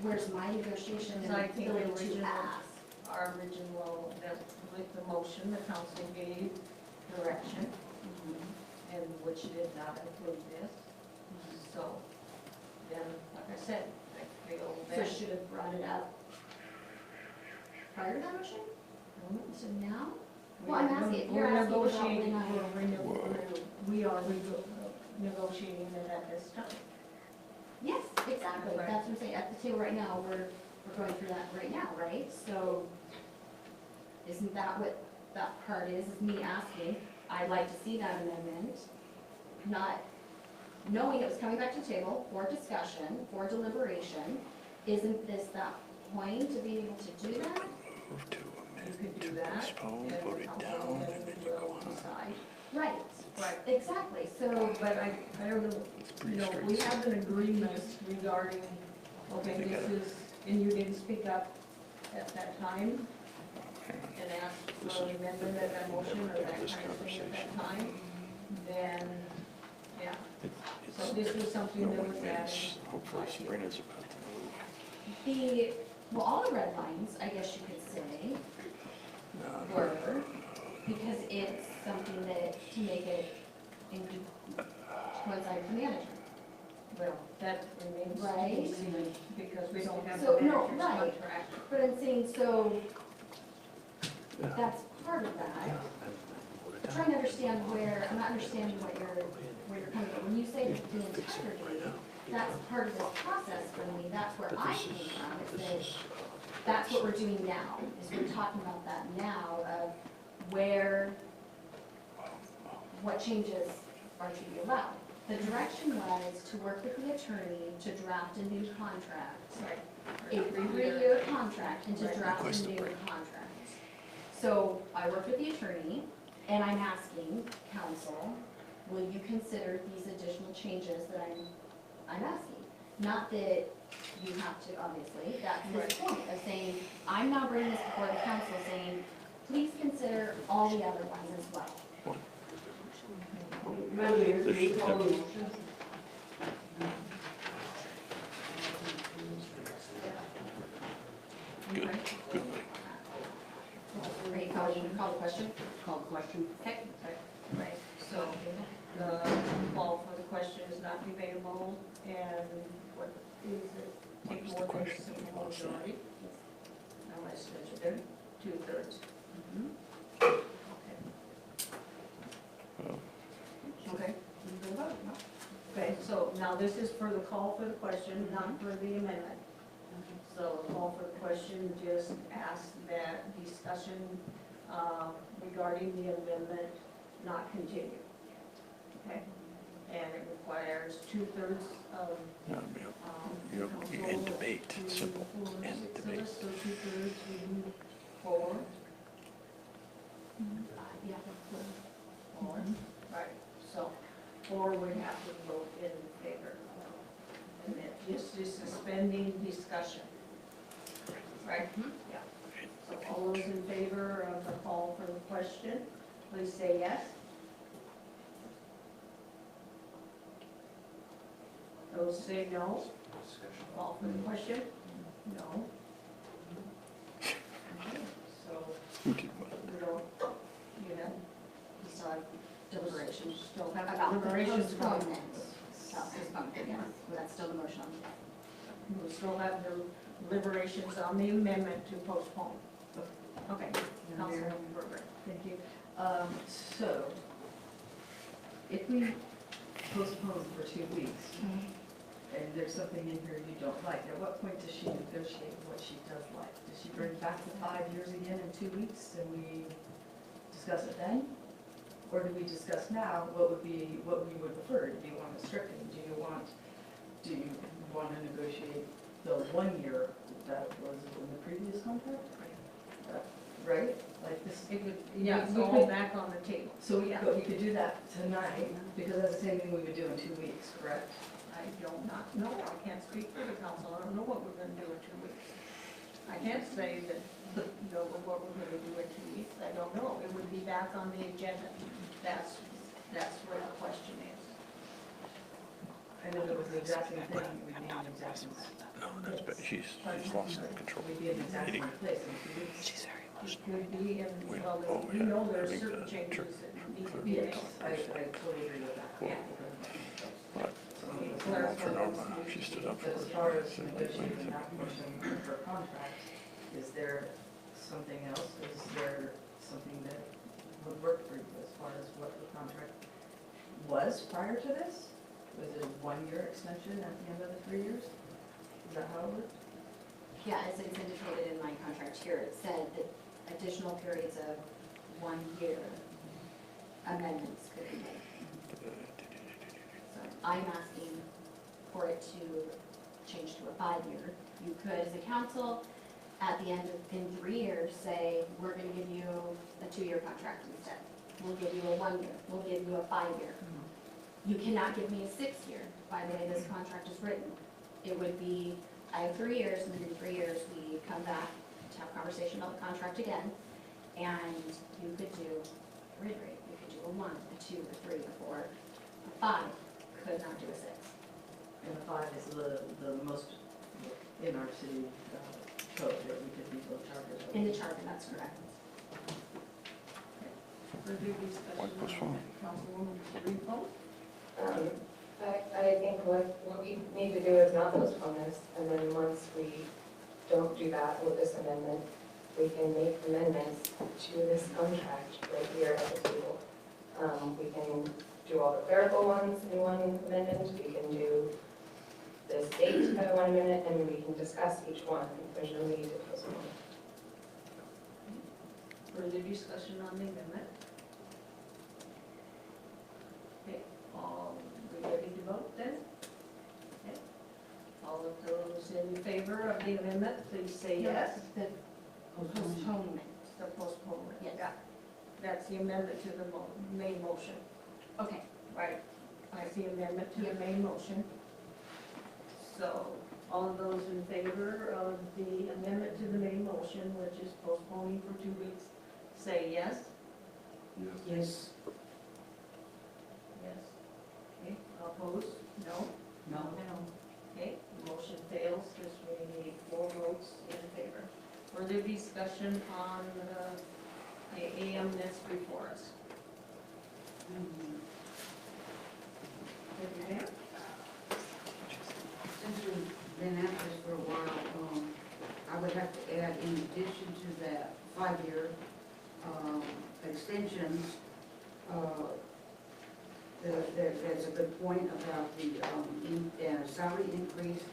where's my negotiation and I think ability to ask? our original, with the motion, the council gave direction, and which did not include this. So then, like I said, I feel So that. should have brought it up prior to that motion? So now? Well, I'm asking, if you're We're asking about negotiating, when we are negotiating it at this time. yes, exactly, Right. that's what I'm saying, at the table right now, we're going through that right now, right? So, isn't that what that part is me asking, I'd like to see that amendment, not knowing it was coming back to the table for discussion, for deliberation, isn't this that point to be able to do that? You could do that, and the council then will decide. Right, Right. exactly, so, But I don't know, you know, we have an agreement regarding, okay, this is, and you didn't speak up at that time and ask for an amendment of that motion or that kind of thing at that time, then, yeah. So this was something that was added. Hopefully Sabrina's about to move. well, all the red lines, I guess you could say, were, something that, to make it in coincide with the management. Well, that remains to Right. be seen, because we don't have So, the no, manager's right. contract. But I'm saying, so, that's part of that. I'm trying to understand where, I'm not understanding where you're coming from. When you say the integrity, that's part of this process for me, that's where I came from, is that that's what we're doing now, is we're talking about that now of where, what changes are to be allowed. The direction was to work with the attorney to draft a new contract, a three-year contract, and to draft a new contract. So I worked with the attorney, and I'm asking council, will you consider these additional changes that I'm asking? Not that you have to, obviously, that's his point of saying, I'm now bringing this before the council saying, please consider all the other ones as well. Madam Mayor, can you call the motion? Good, good. Are you calling the question? Call the question. Okay. Right, so the call for the question is not debatable, and what is it, take more than a simple majority? Unless there's two-thirds. Okay. Okay, so now this is for the call for the question, not for the amendment. So the call for the question just asks that discussion regarding the amendment not continue. Okay? And it requires two-thirds of You end council debate, to simple, end six of debate. us, so two-thirds would be four. Yeah. Four, right, so four would have to vote in favor. And then this is suspending discussion. Right? Yeah. So all those in favor of the call for the question, please say yes. Those say no. Call for the question? No. Okay, so Who did what? we don't, you know, Decide deliberations. still have About the deliberations going. postponement. Postponement, yeah, that's still the motion on the floor. We still have the deliberations on the amendment to postpone. Okay, Councilman Berger. Thank you. So, if we postpone for 2 weeks, and there's something in here you don't like, at what point does she negotiate what she does like? Does she bring back the 5 years again in 2 weeks, and we discuss it then? Or do we discuss now what we would prefer? Do you want a stricken? Do you want to negotiate the 1 year that was in the previous contract? Right? Like this, It would, yeah, it's so all back on the table. so but we could do that tonight, because that's the same thing we would do in 2 weeks, correct? I don't not know, I can't speak for the council, I don't know what we're gonna do in 2 weeks. I can't say that, you know, what we're gonna do in 2 weeks, I don't know, it would be back on the agenda. That's where the question is. And if it was the exact same thing, it would be in the exact same. No, that's better. She's lost control. We'd be in the exact same place in 2 weeks. She's very It could be, and, Well, well, oh, you yeah, know, there are having certain the changes that need to be Yes, made. I totally agree with that. Well, But for Norma, she stood up for But as it. far as Said, like, negotiating that portion for contract, is there something else? Is there something that would work for you as far as what the contract was prior to this? Was it a 1 year extension at the end of the 3 years? Is that how it worked? Yeah, as it's indicated in my contract here, it said that additional periods of 1 year amendments could be made. So I'm asking for it to change to a 5-year. You could, as a council, at the end of, in 3 years, say, we're gonna give you a 2-year contract instead. We'll give you a 1 year, we'll give you a 5-year. You cannot give me a 6-year by the way this contract is written. It would be, I have 3 years, and then in 3 years, we come back to have a conversation about the contract again. And you could do, reiterate, you could do a 1, a 2, a 3, a 4, a 5, could not do a 6. And the 5 is the most in our city code that we could be both charters. In the charter, that's correct. Further discussion on that? Councilwoman Rico? I think what we need to do is not postpone this, and then once we don't do that with this amendment, we can make amendments to this contract right here at the table. We can do all the clerical ones in one amendment, we can do this date at one amendment, and we can discuss each one. There's no need to postpone. Further discussion on the amendment? Okay, we ready to vote then? Okay. All of those in favor of the amendment, please say yes. The postponement. The postponement. Yes. Yeah. That's the amendment to the main motion. Okay. Right. I see amendment to the main motion. So, all of those in favor of the amendment to the main motion, which is postponing for 2 weeks, say yes. Yes. Yes. Yes. Okay, opposed? No? No. Okay, motion fails, because we need 4 votes in favor. Further discussion on the AM that's before us? Deputy Mayor? Since we've been at this for a while, I would have to add, in addition to that 5-year extensions, there's a good point about the salary increase,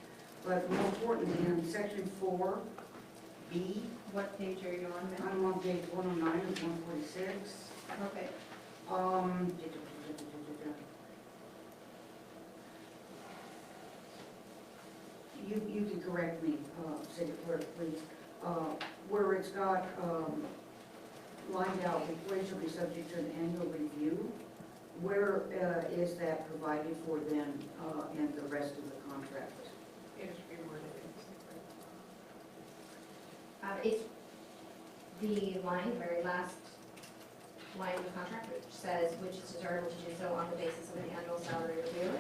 but more importantly, in section 4B, What page are you on now? I'm on page 109 of 146. Okay. You can correct me, City Clerk, please. Where it's got lined out, employees shall be subject to an annual review. Where is that provided for then in the rest of the contract? It's reworded. It's the line, the very last line of the contract, which says, which is determined to do so on the basis of an annual salary review.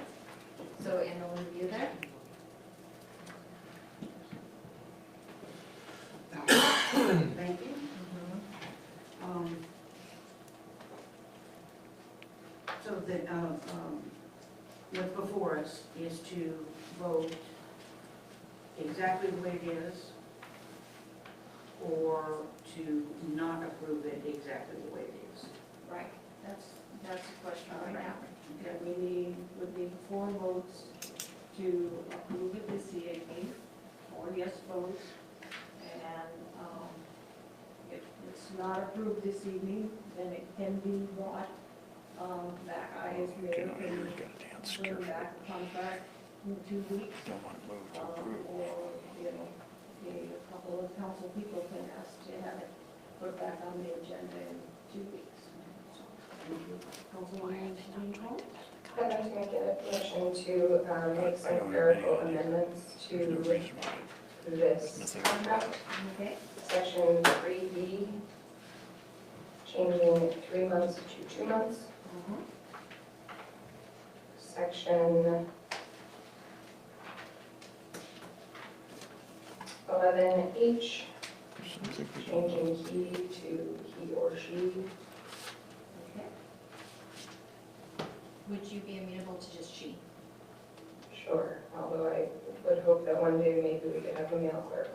So annual review there. Thank you. So that, what's before us is to vote exactly the way it is, or to not approve it exactly the way it is. Right, that's the question right now. And would need 4 votes to approve it this evening, 4 yes votes. And if it's not approved this evening, then it can be brought back. I, as mayor, can bring back the contract in 2 weeks. Or, a couple of council people can ask to have it put back on the agenda in 2 weeks. Councilwoman Rico? I'd like to make a motion to make some clerical amendments to this contract. Okay. Section 3B, changing 3 months to 2 months. Section 11H, changing he to he or she. Okay. Would you be amenable to just she? Sure, although I would hope that one day maybe we could have a male clerk.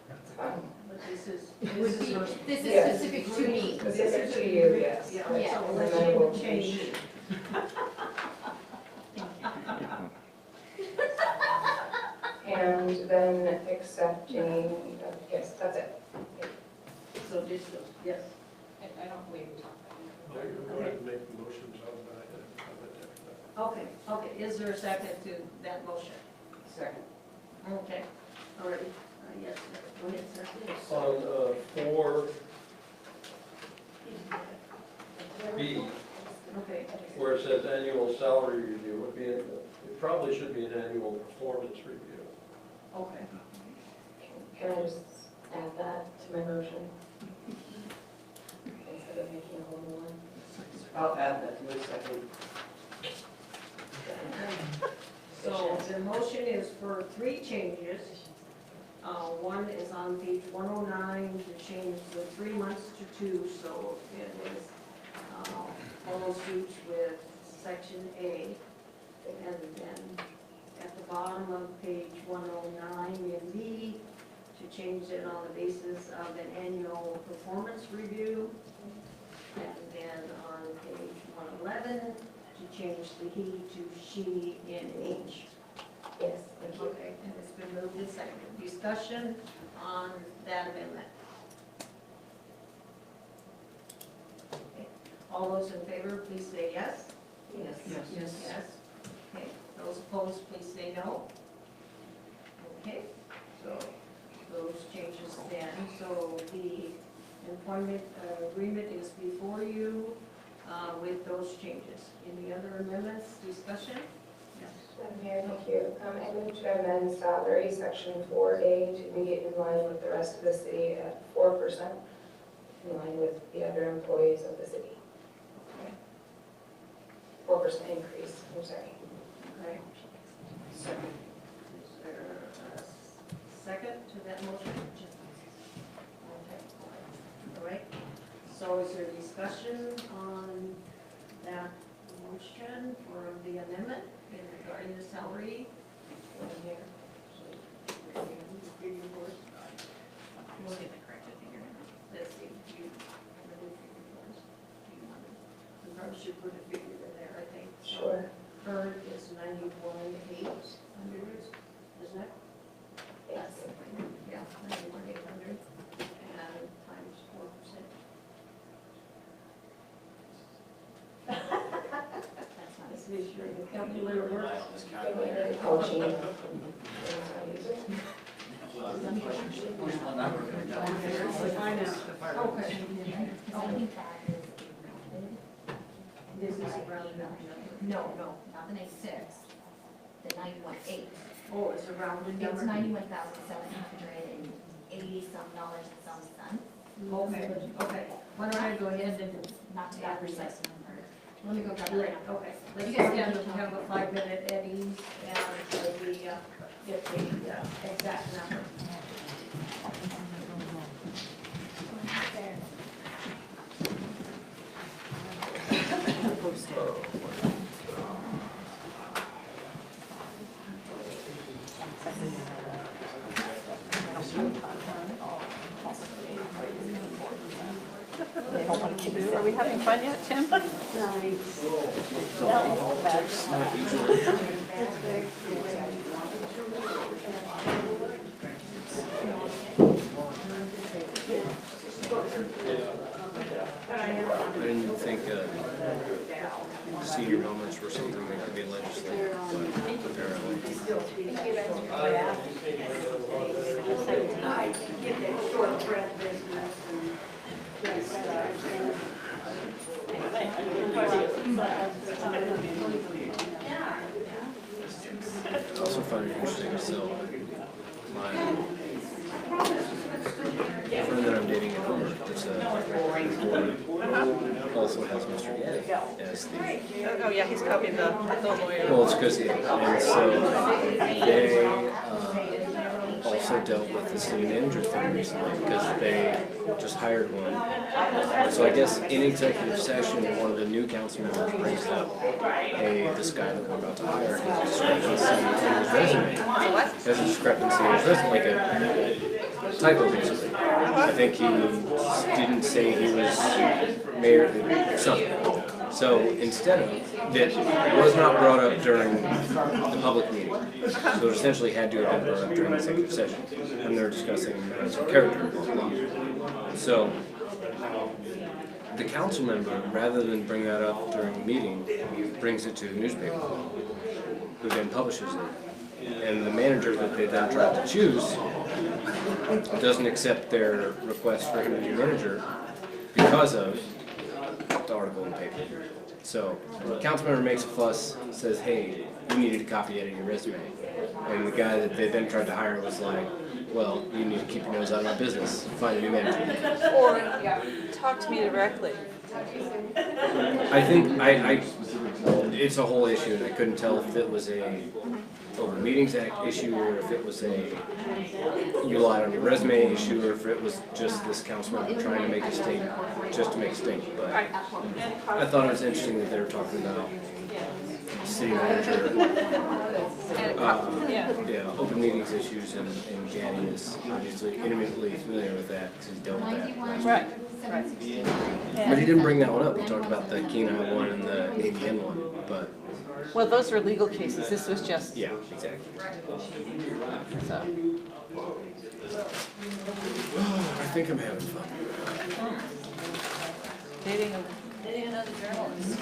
That's fine. But this is This is Yes. specific to me. Specific to you, yes. Yeah, Yeah. so And let's then I will change. And then accepting, yes, that's it. So just, yes. I don't believe we talked about it. Go ahead and make the motions on that. Okay, is there a second to that motion? Second. Okay, all right, yes, go ahead, sir. On 4B, Okay, where it says annual salary review, would be, it probably should be an annual performance review. okay. Can I just add that to my motion? Instead of making a whole new one? I'll add that to the second. So the motion is for 3 changes. One is on page 109 to change the 3 months to 2, so it is follow suit with section A. And then at the bottom of page 109 in B, to change it on the basis of an annual performance review. And then on page 111, to change the he to she in H. Yes. Okay, and it's been moved and seconded. Discussion on that amendment. Okay. All those in favor, please say yes. Yes. Yes. Okay, those opposed, please say no. Okay, so those changes stand. So the employment agreement is before you with those changes. Any other amendments, discussion? Yes. Madam Mayor, thank you. I move to amend salary section 4A to be in line with the rest of the city at 4%, in line with the other employees of the city. 4% increase, I'm sorry. Okay. Second. Is there a second to that motion? Okay. All right. So is there discussion on that motion for the amendment regarding the salary? We'll get the corrected figure. Let's see. You probably should put a figure in there, I think. Sure. Current is 91,800, isn't it? Yes. Yeah, 91,800, and times 4%. This is your calculator works. Coaching. Okay. This is a rounded number. No, Not the 96, the 91.8. oh, it's a rounded It's number. $91,780 and some cents. Okay, why don't I go ahead and, Not to that precise number. Let me go grab okay, it. let's You get guys down can to have a 5-minute at ease, and so we get the exact number. Are we having fun yet, Tim? I didn't think senior moments were something that could be legislated, but apparently. Get that shortbread business I also find it interesting, so my friend that I'm dating at home, it's a also has Mr. Getty as the. Oh, yeah, he's copying the lawyer. Well, it's because and so they also dealt with the city manager thing recently because they just hired one. So I guess in executive session, one of the new council members brings up, hey, this guy that we're about to hire has a discrepancy in his resume. Has a discrepancy in his resume, like a typo basically. I think he didn't say he was mayor or something. So instead of, that was not brought up during the public meeting. So it essentially had to have been brought up during the executive session. And they're discussing matters of character. So the council member, rather than bring that up during the meeting, brings it to the newspaper, who then publishes it. And the manager that they then try to choose doesn't accept their request for him to be manager because of the article in the paper. So the council member makes a fuss, says, hey, you needed to copy edit your resume. And the guy that they then tried to hire was like, well, you need to keep your nose out of my business, find a new manager. Or talk to me directly. I think, it's a whole issue, and I couldn't tell if it was a Open Meetings Act issue, or if it was a you lied on your resume issue, or if it was just this council member trying to make a statement, just to make a statement. But I thought it was interesting that they were talking about city manager, yeah, open meetings issues, and Danny is obviously intimately familiar with that because he's dealt with that last Right. week. But he didn't bring that one up. He talked about the Kenai one and the ABN one, but Well, those were legal cases, this was just, yeah, exactly. so. I think I'm having fun. Dating another journalist.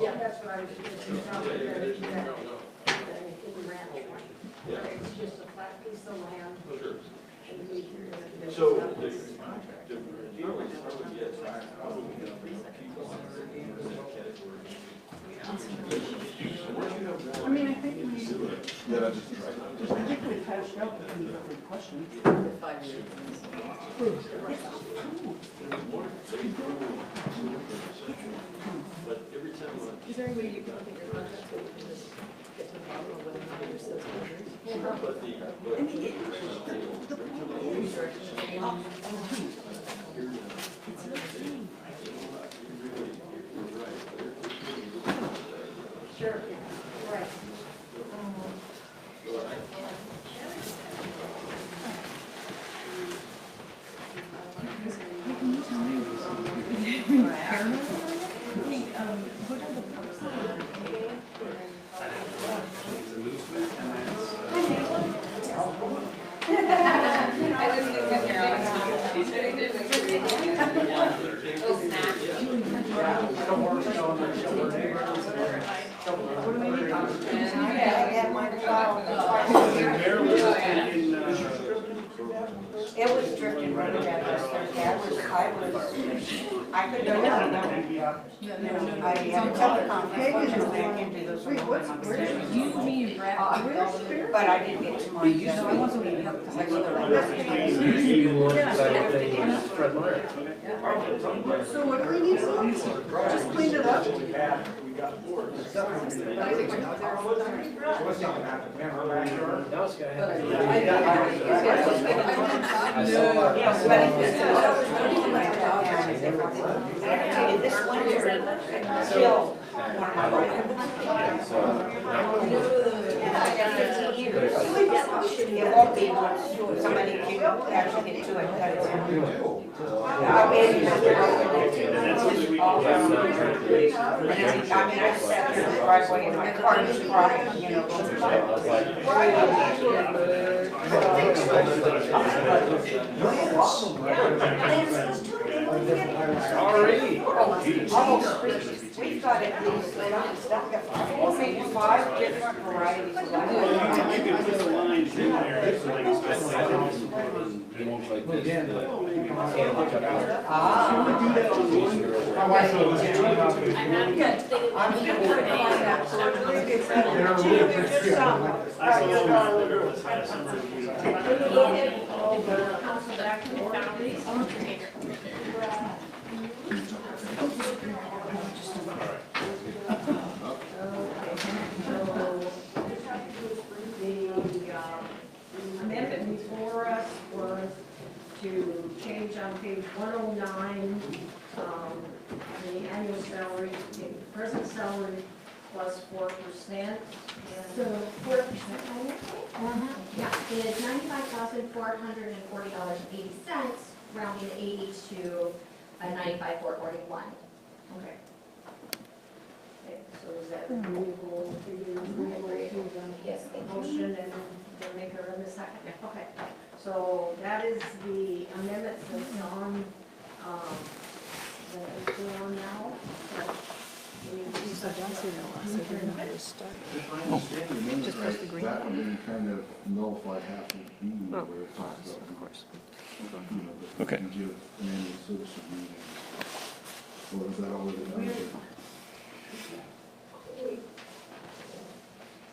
Yeah, that's what I was thinking. It's just a flat piece of land. So the deal is, yes, I mean, I think we, Yeah, that's just right. I think we've hashed out any other questions. Is there any way you can look at your contract so we can just get to the bottom of whether or not there's those figures? Sure, right. It was drifting right at us. I could go down. I had a teleconference and I came to those. But I didn't get to mine. So I wasn't even up to So what do we need to do? Just clean it up? This winter, still one of my it won't be once somebody can actually get to it. I mean, I sat there in the driveway and my car was crying, you know. Already. Almost, we've got at least, four, maybe 5 different varieties of The amendment before us was to change on page 109, the annual salary, the present salary plus 4%. So 4%, yeah, is $95,440.80, rounding to 80 to a $95,441. Okay. Okay, so is that agreeable? Yes, thank you. Motion and the maker in the second, okay. So that is the amendment that's on, that is on now. So If I understand the amendment right, that would then kind of nullify half of B where it talks about, you know, that Okay. you give an annual service agreement. Or is that already done?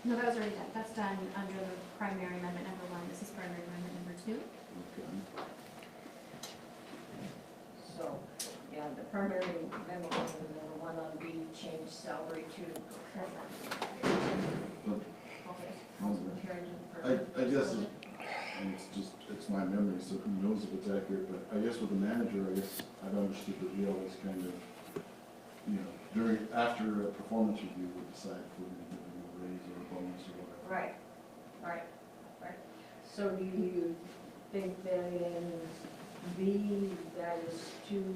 No, that was already done. That's done under the primary amendment number 1. This is primary amendment number 2. Okay. So, yeah, the primary amendment was the one on B, change salary to. Okay. Councilman Perrin. I guess, and it's just, it's my memory, so who knows if it's accurate, but I guess with the manager, I guess I've understood that we always kind of, you know, after a performance review, we decide if we're going to give them a raise or a bonus or whatever. Right, right. So do you think that in B, that is too,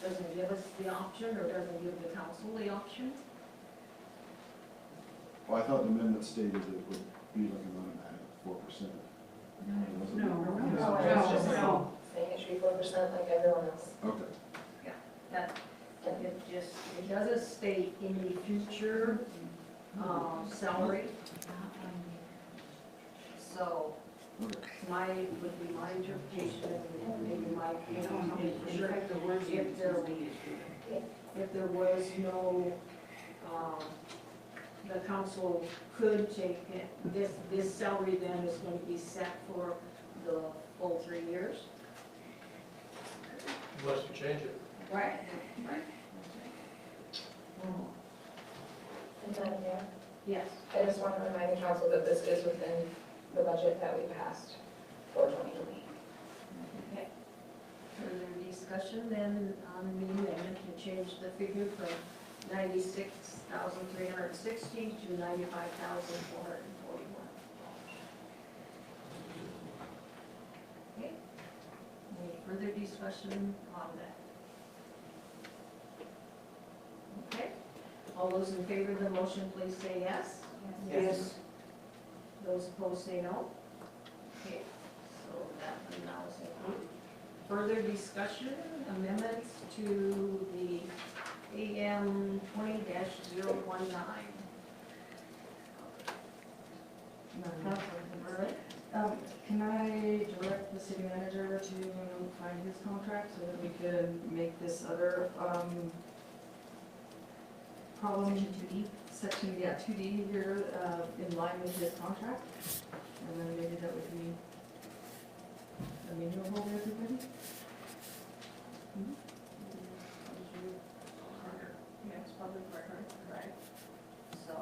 doesn't give us the option, or doesn't give the council the option? Well, I thought the amendment stated it would be like an automatic 4%. No. Saying it should be 4% like everyone else. Okay. That, it doesn't state any future, salary. So, Okay. would be my interpretation, and maybe my, you know, if there was no, the council could take it, this salary then is going to be set for the full 3 years. Unless you change it. Right. And Madam Mayor, Yes. I just want to remind the council that this is within the budget that we passed for 2020. Okay. Further discussion then on the amendment to change the figure from 96,360 to 95,441. Okay. Any further discussion on that? Okay. All those in favor of the motion, please say yes. Yes. Those opposed say no. Okay, so that one now is approved. Further discussion, amendments to the AM 20-019. Councilman Burley? Can I direct the city manager to find his contract so that we could make this other, problem? Section 2D here, in line with his contract? And then maybe that would be amenable to everybody? Yes, public record, right. So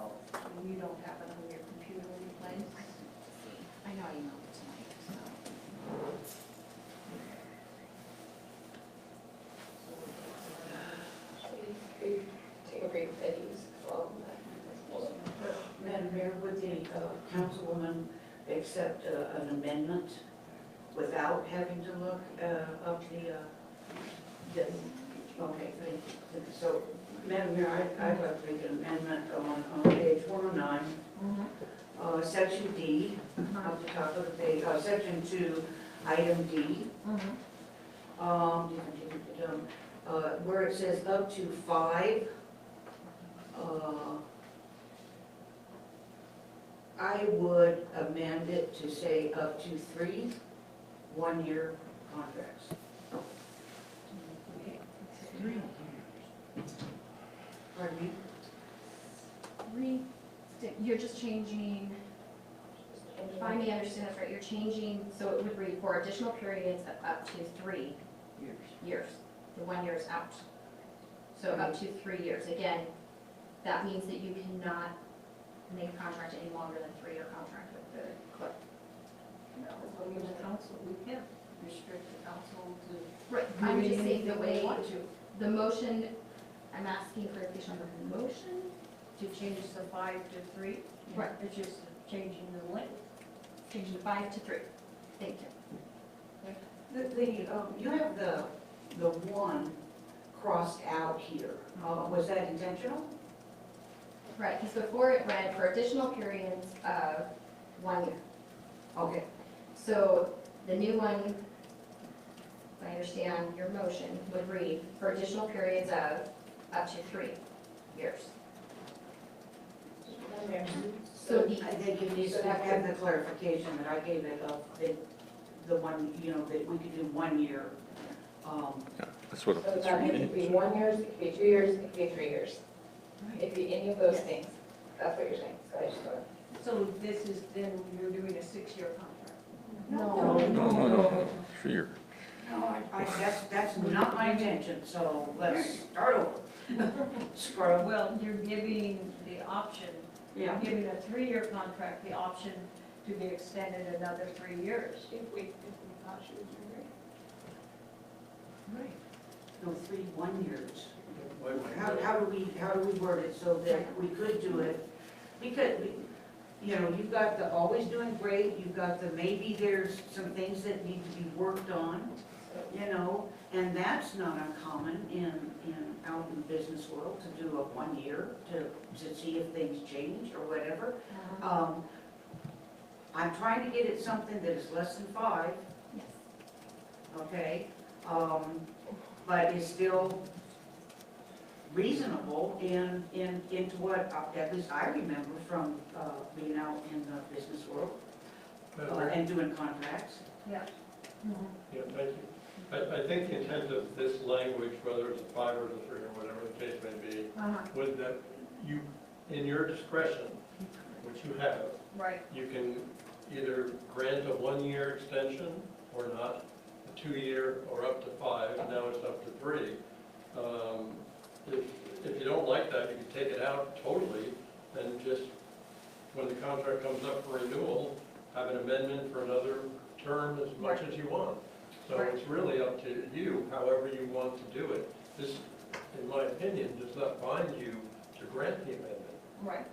you don't have it on your computer in place? I know I emailed it tonight, so. We take a break at use as well. Madam Mayor, would the councilwoman accept an amendment without having to look up okay, thank you. So, Madam Mayor, I'd like to make an amendment on page 109, section D, up the top of the page, section 2, item D. Where it says up to 5, I would amend it to say up to 3 one-year contracts. Pardon me? You're just changing, if I may understand this right, you're changing, so it would read for additional periods of up to 3 years. The 1 year is out. So up to 3 years. Again, that means that you cannot make a contract any longer than 3-year contract with the clerk. No, we the council, we can't restrict the council to. Right, I'm just saying the anything we way, want to. the motion, I'm asking clarification on the motion. To change the 5 to 3? Right. It's just changing the length. Changing the 5 to 3. Thank you. You have the one crossed out here. Was that intentional? Right, because before it read for additional periods of 1 year. Okay. So the new one, if I understand your motion, would read for additional periods of up to 3 years. So the, I think it needs to have the clarification that I gave it of the one, you know, that we could do 1 year. That's what So that means it could be 1 year, it could be 2 years, it could be 3 years. It could be any of those things. That's what you're saying. So I just wanna- So this is, then you're doing a 6-year contract? No. Sure. No, that's not my intention, so let's start over. Scrub. Well, you're giving the option, you're Yeah. giving a 3-year contract the option to be extended another 3 years. If we thought she was agree. Right. No, 3 1-years. Wait, wait, How do we word it so that we could do it? Because, you know, you've got the always doing great, you've got the maybe there's some things that need to be worked on, you know, and that's not uncommon out in the business world to do a 1 year to see if things change or whatever. I'm trying to get it something that is less than 5, yes. okay? But is still reasonable into what, at least I remember from being out in the business world and doing contracts. Yeah. Yeah, thank you. I think the intent of this language, whether it's a 5 or a 3 or whatever the case may be, was that you, in your discretion, which you have, Right. you can either grant a 1-year extension or not, a 2-year or up to 5, now it's up to 3. If you don't like that, you can take it out totally and just, when the contract comes up for renewal, have an amendment for another term as much as you want. So it's really up to you, however you want to do it. This, in my opinion, does not bind you to grant the amendment. Right.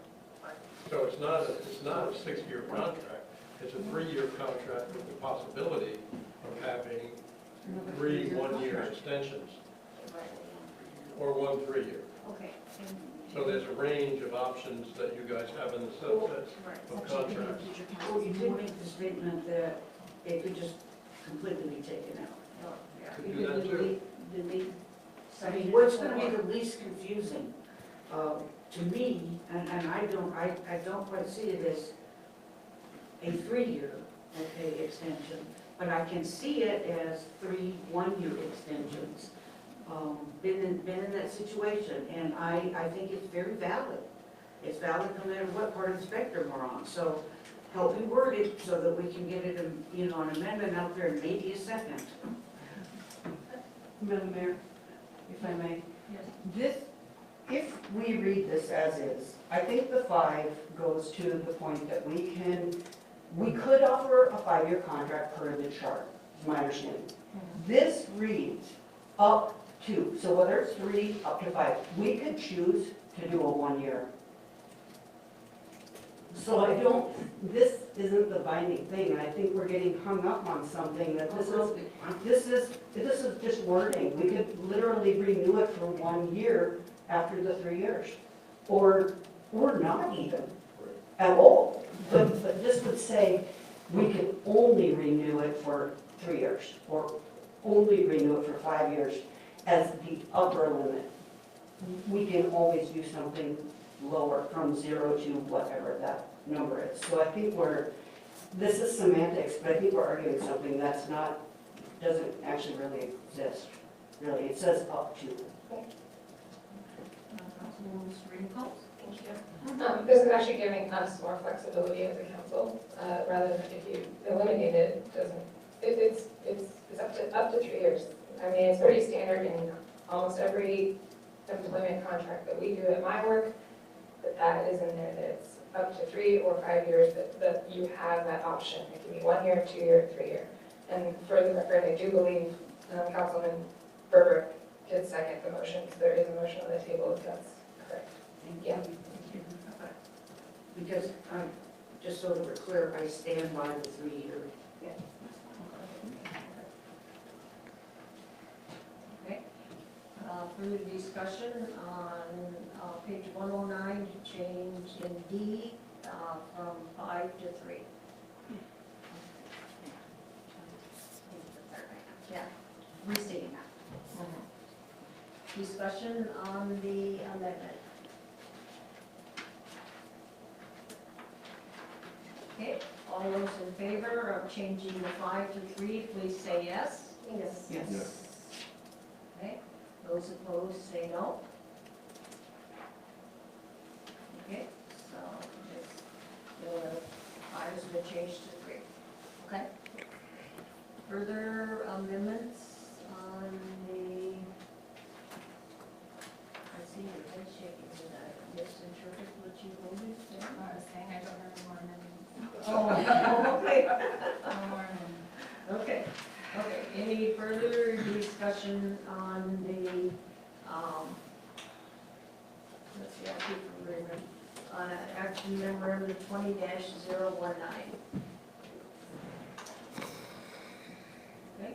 So it's not a 6-year contract, it's a 3-year contract with the possibility of having 3 1-year extensions, or 1 3-year. Okay. So there's a range of options that you guys have in the subsets of contracts. Well, you did make the statement that it could just completely be taken out. Could do that too. I mean, what's gonna be the least confusing, to me, and I don't quite see it as a 3-year, okay, extension, but I can see it as 3 1-year extensions. Been in that situation, and I think it's very valid. It's valid no matter what part of the spectrum we're on, so help me word it so that we can get it, you know, an amendment out there in maybe a second. Madam Mayor, if I may. Yes. This, if we read this as is, I think the 5 goes to the point that we could offer a 5-year contract per the chart, is my understanding. This reads up to, so whether it's 3, up to 5, we could choose to do a 1-year. So I don't, this isn't the binding thing, and I think we're getting hung up on something that this is just wording. We could literally renew it for 1 year after the 3 years, or not even at all. But this would say we can only renew it for 3 years, or only renew it for 5 years as the upper limit. We can always do something lower from 0 to whatever that number is. So I think this is semantics, but I think we're arguing something that's not, doesn't actually really exist. Really, it says up to. Councilwoman Sprinkles? Thank you. This is actually giving us more flexibility as a council, rather than if you eliminate it, it's up to 3 years. I mean, it's pretty standard in almost every employment contract that we do at my work, that is in there, that it's up to 3 or 5 years, that you have that option. It can be 1 year, 2 year, 3 year. And for the record, I do believe Councilman Berber did second the motion, because there is a motion on the table, if that's correct. Yeah. Because, just so that we're clear, I stand by the 3-year. Okay. further discussion on page 109, to change in D from 5 to 3. Yeah. Restating that. Discussion on the amendment. Okay, all those in favor of changing the 5 to 3, please say yes. Yes. Yes. Okay, those opposed say no. Okay, so the 5 has been changed to 3. Okay. Further amendments on the, I see your head shaking, did I misinterpret what you voted there? I was saying I don't remember more amendments. Oh, okay. Okay, okay, any further discussion on the, let's see, I keep remembering, on action memorandum 20-019. Okay,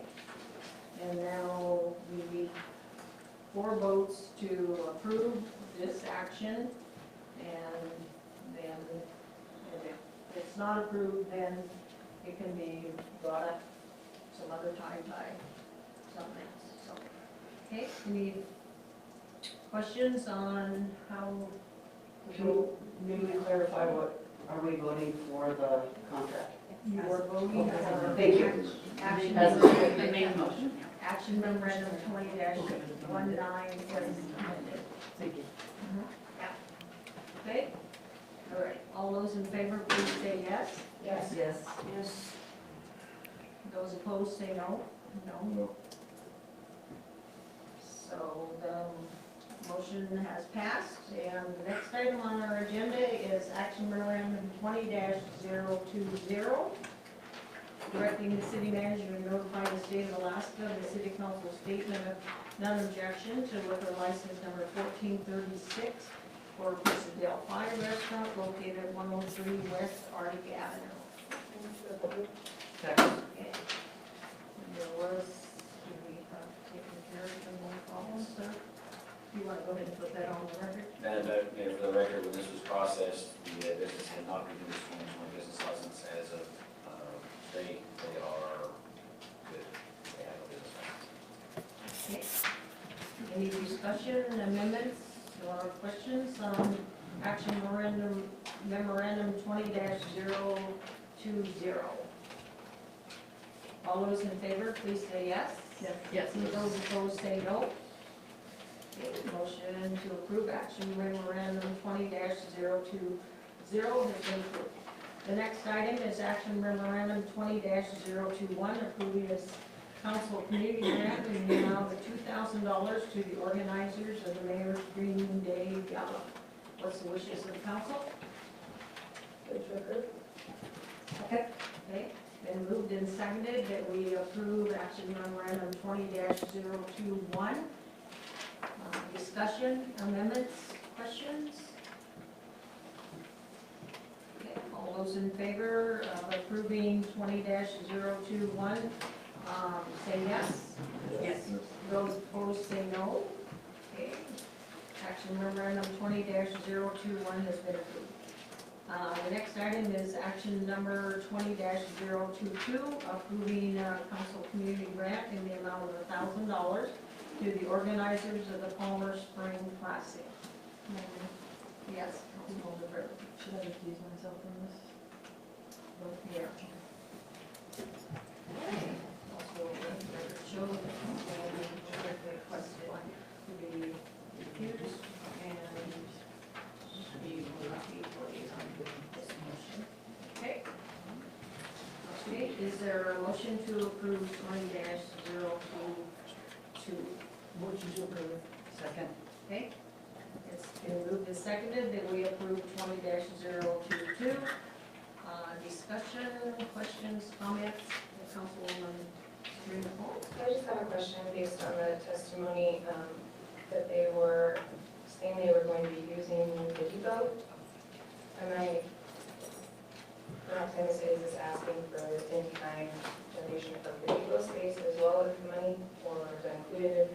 and now we need 4 votes to approve this action, and then if it's not approved, then it can be brought up some other time by something else, so. Okay, any questions on how? Can we maybe clarify what, are we voting for the contract? You are voting for. Thank you. Action As memorandum. the main motion. Action memorandum 20-19 as amended. Thank you. Okay, all right, all those in favor, please say yes. Yes. Yes. Those opposed say no. No. So the motion has passed, and the next item on our agenda is action memorandum 20-020, directing the city manager to notify the state of Alaska of the city council statement of non-objection to liquor license number 1436 for Pizza Del Fi restaurant located at 103 West Arctic Avenue. Second. Okay. There was, did we have taken care of some more problems, sir? You want to go ahead and put that on the record? And, for the record, when this was processed, the business had not renewed its 2020 business license as of today. They are good. They have a business license. Okay. Any discussion, amendments, or questions on action memorandum 20-020? All those in favor, please say yes. Yes. Those opposed say no. Okay, motion to approve action memorandum 20-020 has been approved. The next item is action memorandum 20-021, approving this council community grant in the amount of $2,000 to the organizers of the Mayor's Green Day Gala. What's the wishes of council? Okay. Okay, been moved and seconded that we approve action memorandum 20-021. Discussion, amendments, questions? Okay, all those in favor of approving 20-021, say yes. Yes. Those opposed say no. Okay, action memorandum 20-021 has been approved. The next item is action number 20-022, approving council community grant in the amount of $1,000 to the organizers of the Palmer Spring Classic. Yes, Councilwoman Burke. Should I recuse myself from this? Yeah. Okay. Also, record show that Councilwoman requested to be recused, and she will not be voting on this motion. Okay. Okay, is there a motion to approve 20-022? Motion to approve. Second. Okay. It's been moved and seconded that we approve 20-022. Discussion, questions, comments, Councilwoman Sabrina Paul. I just have a question based on the testimony that they were saying they were going to be using the depot. Am I, perhaps I missed it, is this asking for in-kind donation of the depot space as well as the money, or is that included?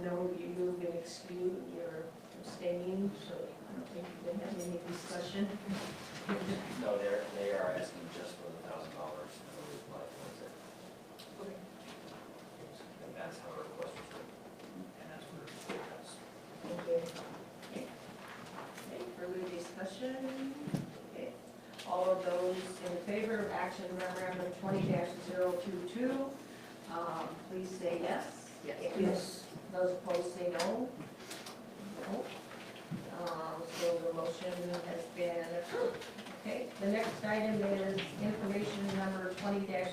no, you moved and excluded, you're abstaining, so I don't think you can have any discussion. No, they are asking just for the $1,000 and we apply towards it. And that's how our request was written, and that's where it has. Thank you. Okay, further discussion? Okay. All of those in favor of action memorandum 20-022, please say yes. Yes. Those opposed say no. No. So the motion has been approved. Okay, the next item is information number 20-004.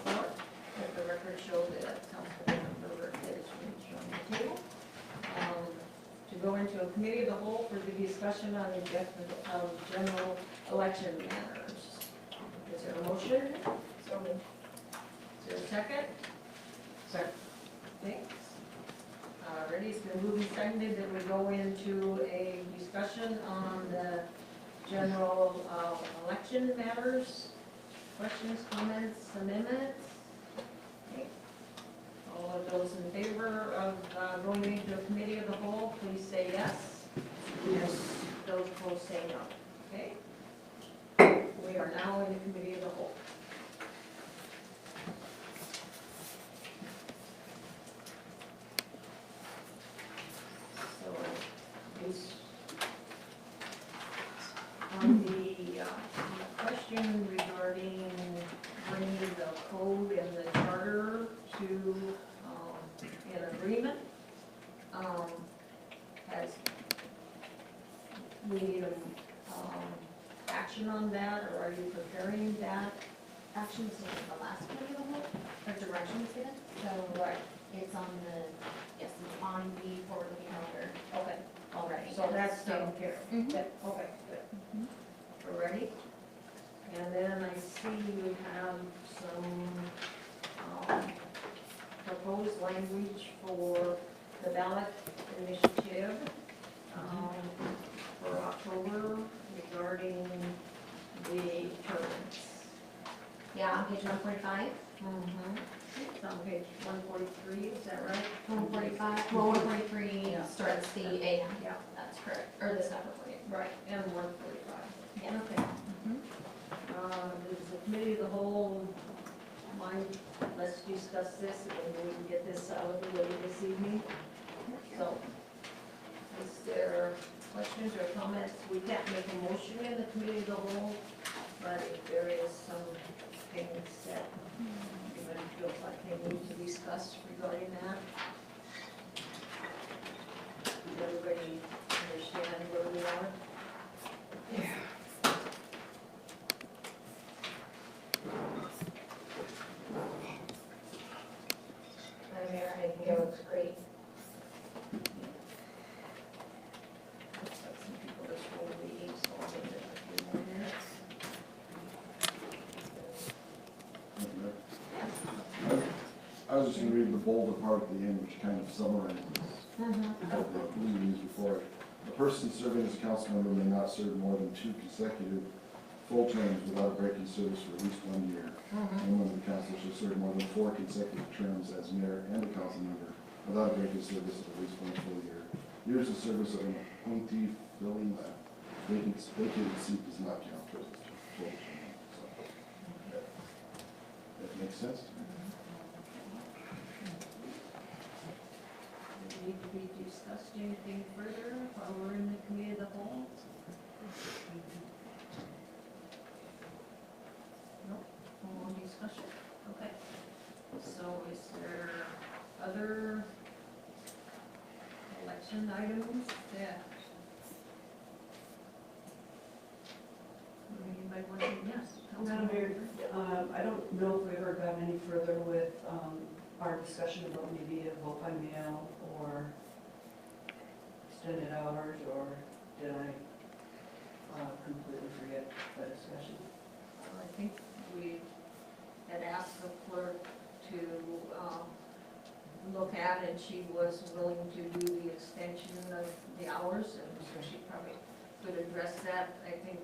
Let the record show that Councilmember Burke is on the table. To go into a committee of the whole for the discussion on the general election matters. Is there a motion? So moved. Is there a second? Second. Thanks. Ready, it's been moved and seconded that we go into a discussion on the general election matters. Questions, comments, amendments? Okay. All of those in favor of going into a committee of the whole, please say yes. Yes. Those opposed say no. Okay? We are now in the committee of the whole. So, is on the question regarding bringing the code and the charter to an agreement, has, we need action on that, or are you preparing that? Action is taken the last committee of the whole, or direction is given, so Right. it's on the, yes, it's on the forward-looking calendar Okay, already. so that's taken care of. Mhm. That- Okay, good. We're ready? And then I see you have some proposed language for the ballot initiative for October regarding the tournaments. Yeah, on page 145. It's on page 143, is that right? 145, well, 143 Yeah. starts the A, Yeah, that's correct, or the staff report. right, and 145. Yeah. Okay. Does the committee of the whole mind, let's discuss this and we can get this out of the way this evening? So, is there questions or comments? We can't make a motion in the committee of the whole, but if there is some things that anybody feels like they need to discuss regarding that. Does everybody understand where we are? I'm here, I think it looks great. Looks like some people just rolled the eight, so I'll give it a few more minutes. I was just gonna read the bolded part at the end, which kind of summarizes what we used before. A person serving as a council member may not serve more than 2 consecutive full terms without a break in service for at least 1 year. No member of the council shall serve more than 4 consecutive terms as mayor and a council member without a break in service of at least 1 full year. Years of service of an appointee filling a vacated seat does not count towards the full term. So, that makes sense to me. Need to be discussed anything further while we're in the committee of the whole? Nope, no more discussion, okay. So is there other election items that anybody want to, yes? Madam Mayor, I don't know if we ever got any further with our discussion about maybe a vote by mail or extended hours, or did I completely forget that discussion? I think we had asked the clerk to look at, and she was willing to do the extension of the hours, and so she probably could address that. I think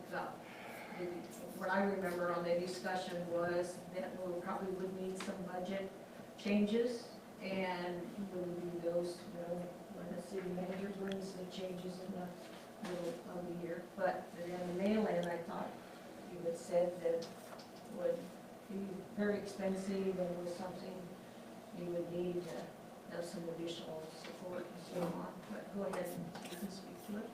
what I remember on the discussion was that we probably would need some budget changes And will do those, when the city manager brings the changes in the middle of the year. But then the mail-in, I thought you had said that would be very expensive and was something you would need to have some additional support and so on. But go ahead and you can speak to it.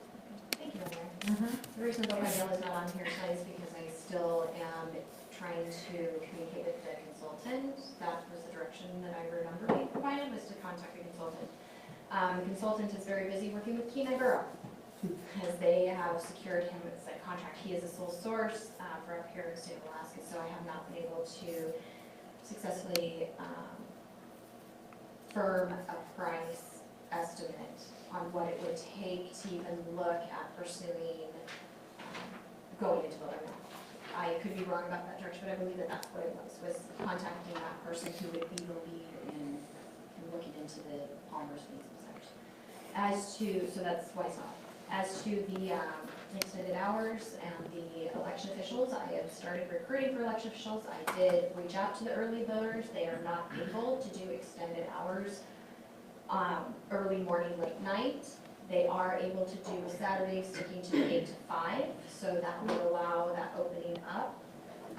Thank you, Mayor. The reason that my bill is not on here tonight is because I still am trying to communicate with the consultant. That was the direction that I remember being provided, was to contact the consultant. The consultant is very busy working with Kenai Borough, as they have secured him as a contract. He is a sole source for up here in the state of Alaska, so I have not been able to successfully firm a price estimate on what it would take to even look at pursuing going into the level. I could be wrong about that direction, but I believe that that's what it was contacting that person who would be the lead in looking into the Palmer's needs research. As to, so that's why it's not. As to the extended hours and the election officials, I have started recruiting for election officials. I did reach out to the early voters. They are not able to do extended hours early morning, late night. They are able to do Saturdays sticking to the 8 to 5, so that would allow that opening up.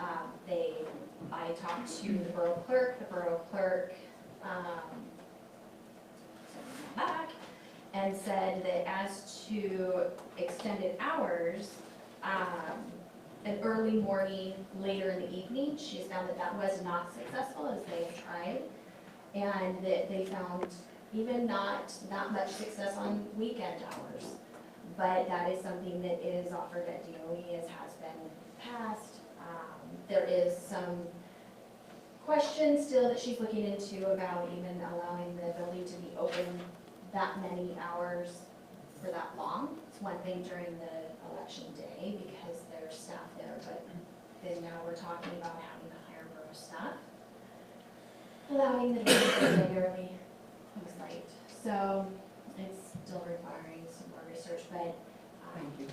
I talked to the borough clerk sent me back and said that as to extended hours, an early morning, later in the evening, she's found that that was not successful as they have tried, and that they found even not that much success on weekend hours. But that is something that is offered at DOE, as has been passed. There is some question still that she's looking into about even allowing the building to be open that many hours for that long. It's one thing during the election day because there's staff there, but then now we're talking about having to hire borough staff, allowing the building to stay early, close late. So it's still requiring some more research, but Thank you.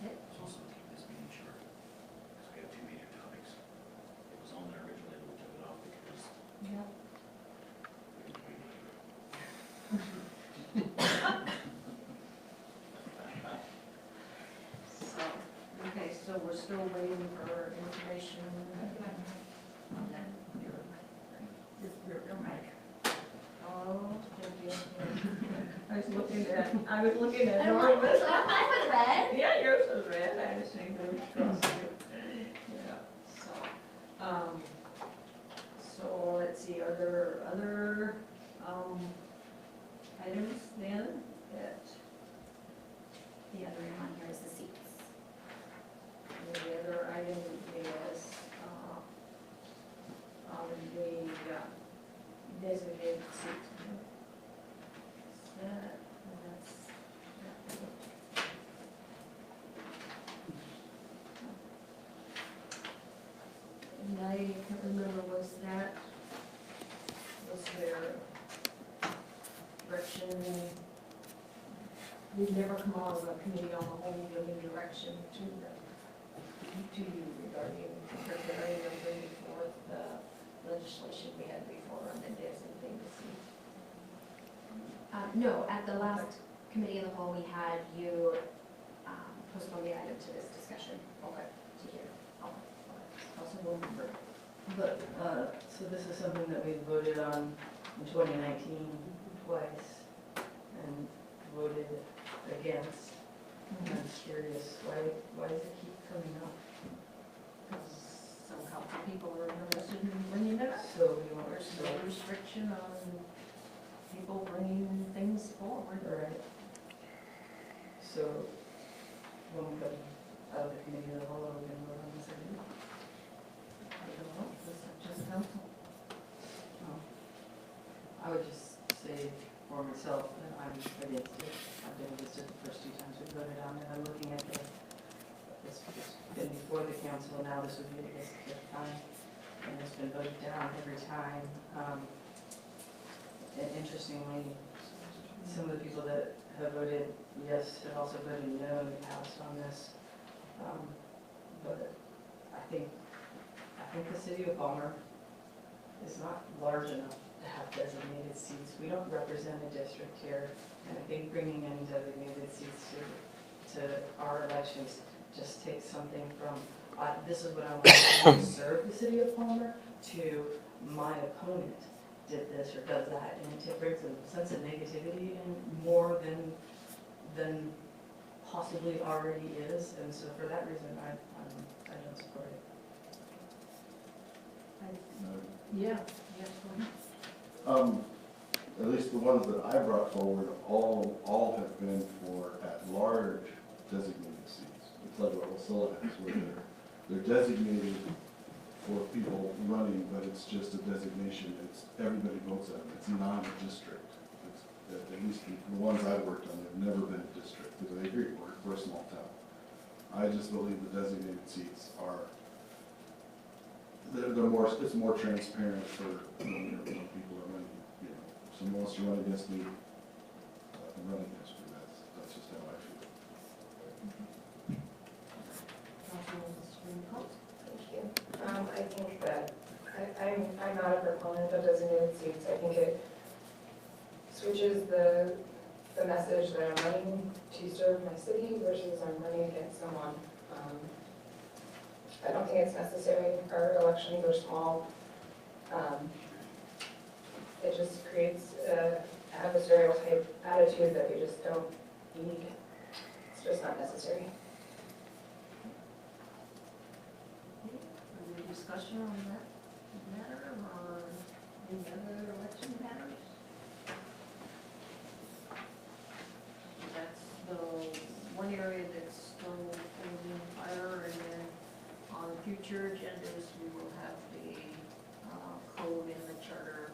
It's also keep this meeting short, because we have two major topics. It was on there originally, but we took it off because. Yep. Okay, so we're still waiting for information on that. Your mic. Oh, thank you. I was looking at Norman. Mine was red. Yeah, yours was red, I was saying that across you. Yeah, so let's see, are there other, items then that, The other one here is the seats. the other item is, on the designated seats. And I can't remember, was there direction, we've never come out of a committee on the whole giving direction to you regarding preparing and bringing forth the legislation we had before on the designated seat. No, at the last committee of the whole, we had you postpone the item to this discussion. Okay. To hear. Also remember. But, so this is something that we voted on in 2019 twice and voted against. I'm just curious, why does it keep coming up? Because some council people are interested in bringing it up. So you want There's no restriction on people bringing things forward. Right. So, when we come out of the committee of the whole, are we going to vote on this again? I don't know, this is just council. I would just say for myself that I'm against it. I've been against it the first two times we voted on it. I'm looking at it's been before the council, now this would be the fifth time. And it's been voted down every time. And interestingly, some of the people that have voted yes have also voted no in the past on this. But I think the city of Palmer is not large enough to have designated seats. We don't represent a district here, and I think bringing in designated seats to our elections just takes something from, this is what I want to serve the city of Palmer, to my opponent did this or does that, and it brings a sense of negativity in more than possibly already is, and so for that reason, I don't support it. Yeah, yes, go ahead. At least the ones that I brought forward, all have been for at-large designated seats. It's like what Wasilla has, where they're designated for people running, but it's just a designation. It's, everybody votes on it. It's not a district. It's, at least the ones I've worked on have never been a district, because I agree, we're a small town. I just believe the designated seats are, they're more, it's more transparent for when people are running. You know, if someone wants to run against me, I'm running against me. That's just how I feel. Thank you. I think that, I'm not a proponent of designated seats. I think it switches the message that I'm running to serve my city versus I'm running against someone. I don't think it's necessary. Our elections are small. It just creates an adversarial type attitude that we just don't need. It's just not necessary. Any discussion on that matter or any other election matters? That's the one area that's still holding fire, and then on future agendas, we will have the code in the charter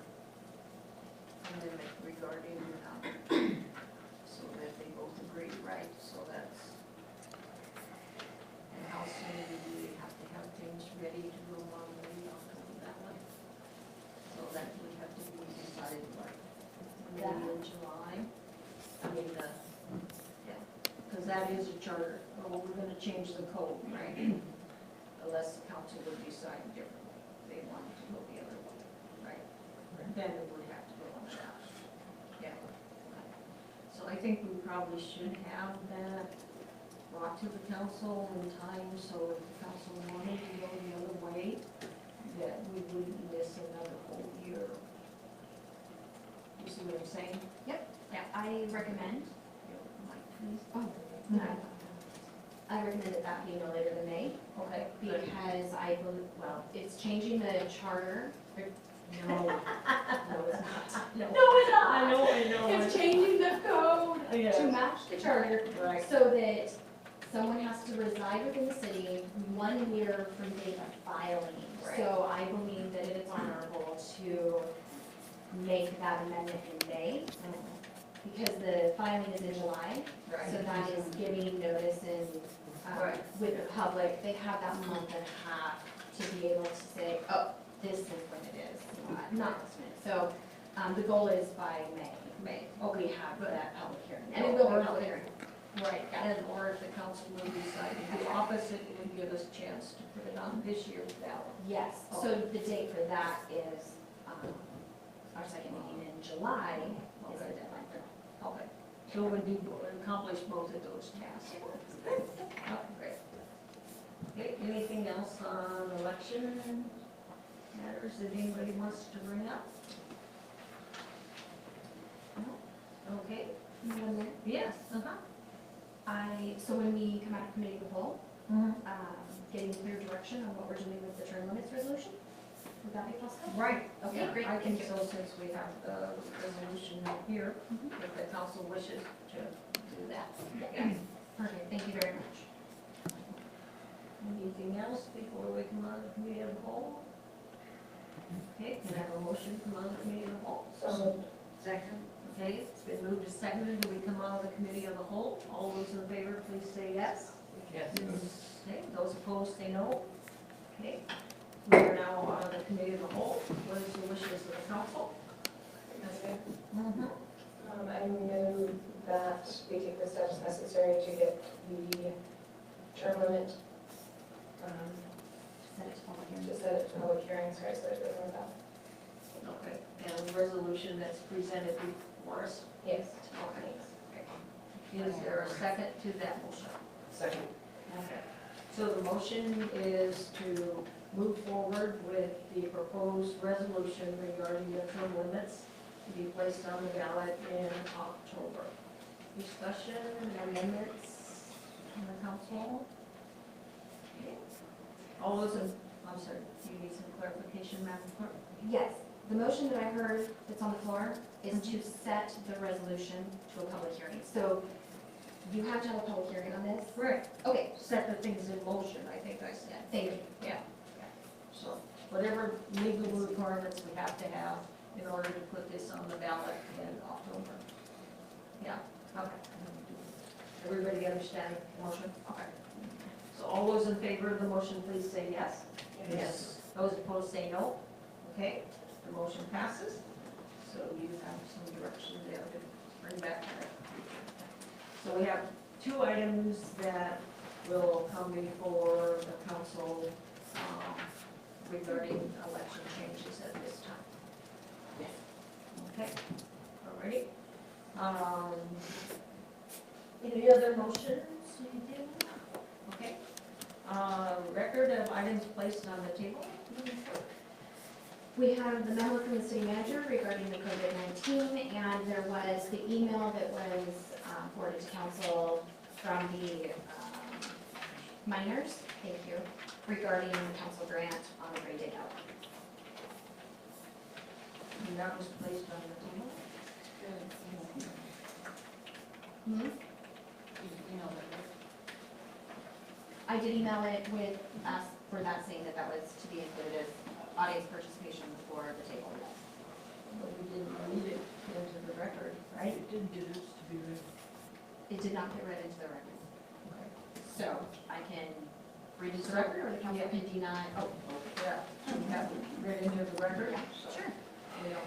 amendment regarding, so that they both agree, right? So that's, and how soon do we have to have things ready to go on the outcome of that one? So that would have to be decided by maybe in July. I mean, yeah, because that is a charter. Oh, we're gonna change the code, right? Unless the council would decide differently. They wanted to go the other way, right? Then it would have to go on that. Yeah. So I think we probably should have that brought to the council in time, so if the council wanted to go the other way, that we wouldn't miss another whole year. You see what I'm saying? Yep, yeah, I recommend, Mike, please. oh, no. I recommend that be no later than May. Okay, good. Because I believe, well, it's changing the charter. No, no, it's not. No, it's not. I know. It's changing the code Yeah. to match the charter, Right. so that someone has to reside within the city 1 year from date of filing. Right. So I believe that it is honorable to make that amendment in May, because the filing is in July. Right. So that is giving notice and, Right. with the public, they have that month and a half to be able to say, oh, this is when it is, not this minute. So, the goal is by May. May. We have that public hearing, and it will be a public hearing. Right, and or if the council will decide to do opposite, it would give us a chance to put it on this year's ballot. Yes, so the date for that is, our second meeting in July is the deadline for that. Okay, so we do accomplish both of those tasks. Oh, great. Okay, anything else on election matters that anybody wants to bring up? No? Okay. Yes, So when we come out of committee of the whole, Mhm. getting clear direction on what we're doing with the term limits resolution, would that be possible? Right, Okay, yeah, great, I think thank you. so, since we have the resolution here, if the council wishes to do that. Yeah. Perfect, thank you very much. Anything else before we come out of the committee of the whole? Okay, can I have a motion to come out of the committee of the whole? So Second? Okay, it's been moved and seconded, do we come out of the committee of the whole? All those in favor, please say yes. Yes. Okay, those opposed, say no. Okay, we are now out of the committee of the whole. What is the wishes of the council? I move that we take the steps necessary to get the term limit, Set it to public hearing. to set it to public hearing, sorry, so it doesn't Okay, and the resolution that's presented before us? Yes. Okay. Is there a second to that motion? Second. Okay. So the motion is to move forward with the proposed resolution regarding the term limits to be placed on the ballot in October. Discussion, amendments from the council? Okay. All those in, I'm sorry, do you need some clarification, Madam Clerk? Yes, the motion that I heard that's on the floor is to set the resolution to a public hearing. So you have to have a public hearing on this? Right. Okay, Set the things in motion, I think I said. thank you. Yeah. So whatever legal requirements we have to have in order to put this on the ballot in October. Yeah, okay. Everybody understand the motion? Okay. So all those in favor of the motion, please say yes. Yes. Those opposed say no. Okay, the motion passes. So you have some direction there to bring back to that. So we have two items that will come before the council regarding election changes at this time. Okay, alrighty. Any other motions you did? Okay. Record of items placed on the table. We have the memo from the city manager regarding the COVID-19, and there was the email that was forwarded to council from the miners, thank you, regarding the council grant on the Great Day Out. And that was placed on the table. I did email it with us for that, saying that that was to be included as audience participation for the table. But we didn't read it into the record, right? It didn't get us to be ready. It did not get read into the record. Okay. So I can read into the record, or the council can deny. Oh, Yeah, we have it read into the record. sure. You know.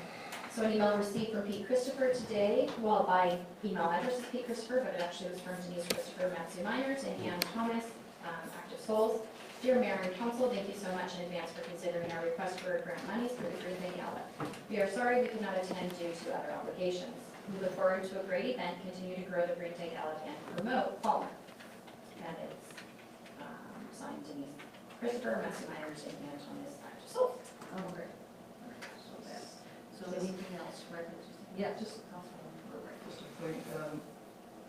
So an email received from Pete Christopher today, well, by email address is Pete Christopher, but it actually was from Denise Christopher, Matthew Miners, and Ann Thomas, Active Souls. Dear Mayor and Council, thank you so much in advance for considering our request for grant monies for the Green Day Gala. We are sorry we could not attend due to other obligations. We look forward to a great event, continue to grow the Green Day Gala, and promote Palmer. And it's signed Denise Christopher, Matthew Miners, and Ann Thomas, Active Souls. Oh, great. So anything else, records? Yeah, just Councilman Burbank. Just a point,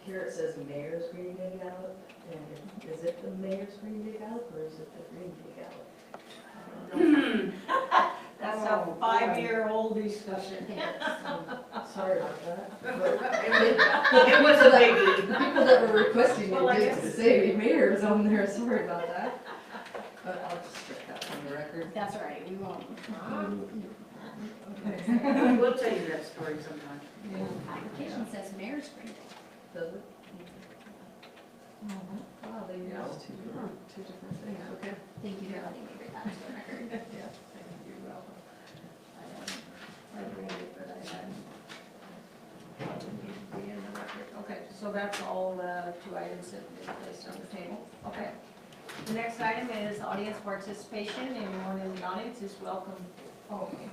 here it says Mayor's Green Day Gala, and is it the Mayor's Green Day Gala, or is it the Green Day Gala? That's a 5-year-old discussion. Sorry about that. It was a baby. The people that were requesting Well, I it guess didn't it's say Mayor's on there, sorry about that. But I'll just strike that from the record. That's all right, we won't. We'll tell you that story sometime. Application says Mayor's Green Day. Does it? Wow, they Yeah, know. it's two different things, okay. Thank you for letting me read that to the record. Yeah, thank you, you're welcome. I read it, but I hadn't. Be in the record. Okay, so that's all two items that have been placed on the table. Okay. The next item is audience participation. Anyone in the audience is welcome. Oh, thank you.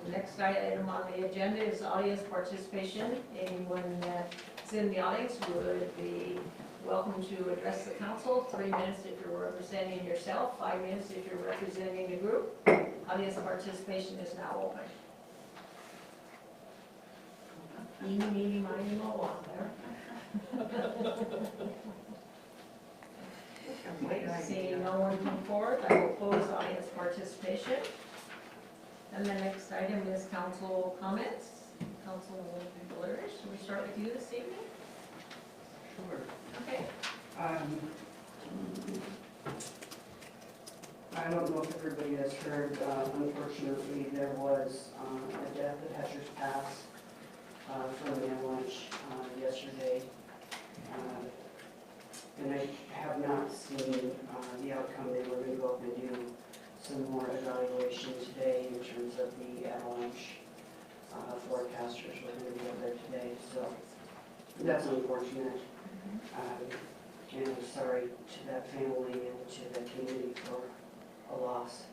The next item on the agenda is audience participation. Anyone that's in the audience would be welcome to address the council. 3 minutes if you're representing yourself, 5 minutes if you're representing a group. Audience participation is now open. Eeny, meeny, miny, moe on there. Seeing no one come forward, I will close audience participation. And the next item is council comments. Councilwoman Blurs, should we start with you this evening? Sure. Okay. I don't know if everybody has heard, unfortunately, there was a death at Hatcher's Pass from an avalanche yesterday. And I have not seen the outcome. They were going to go up and do some more evaluation today in terms of the avalanche forecasters were going to be up there today. So that's unfortunate. And I'm sorry to that family and to the community for a loss.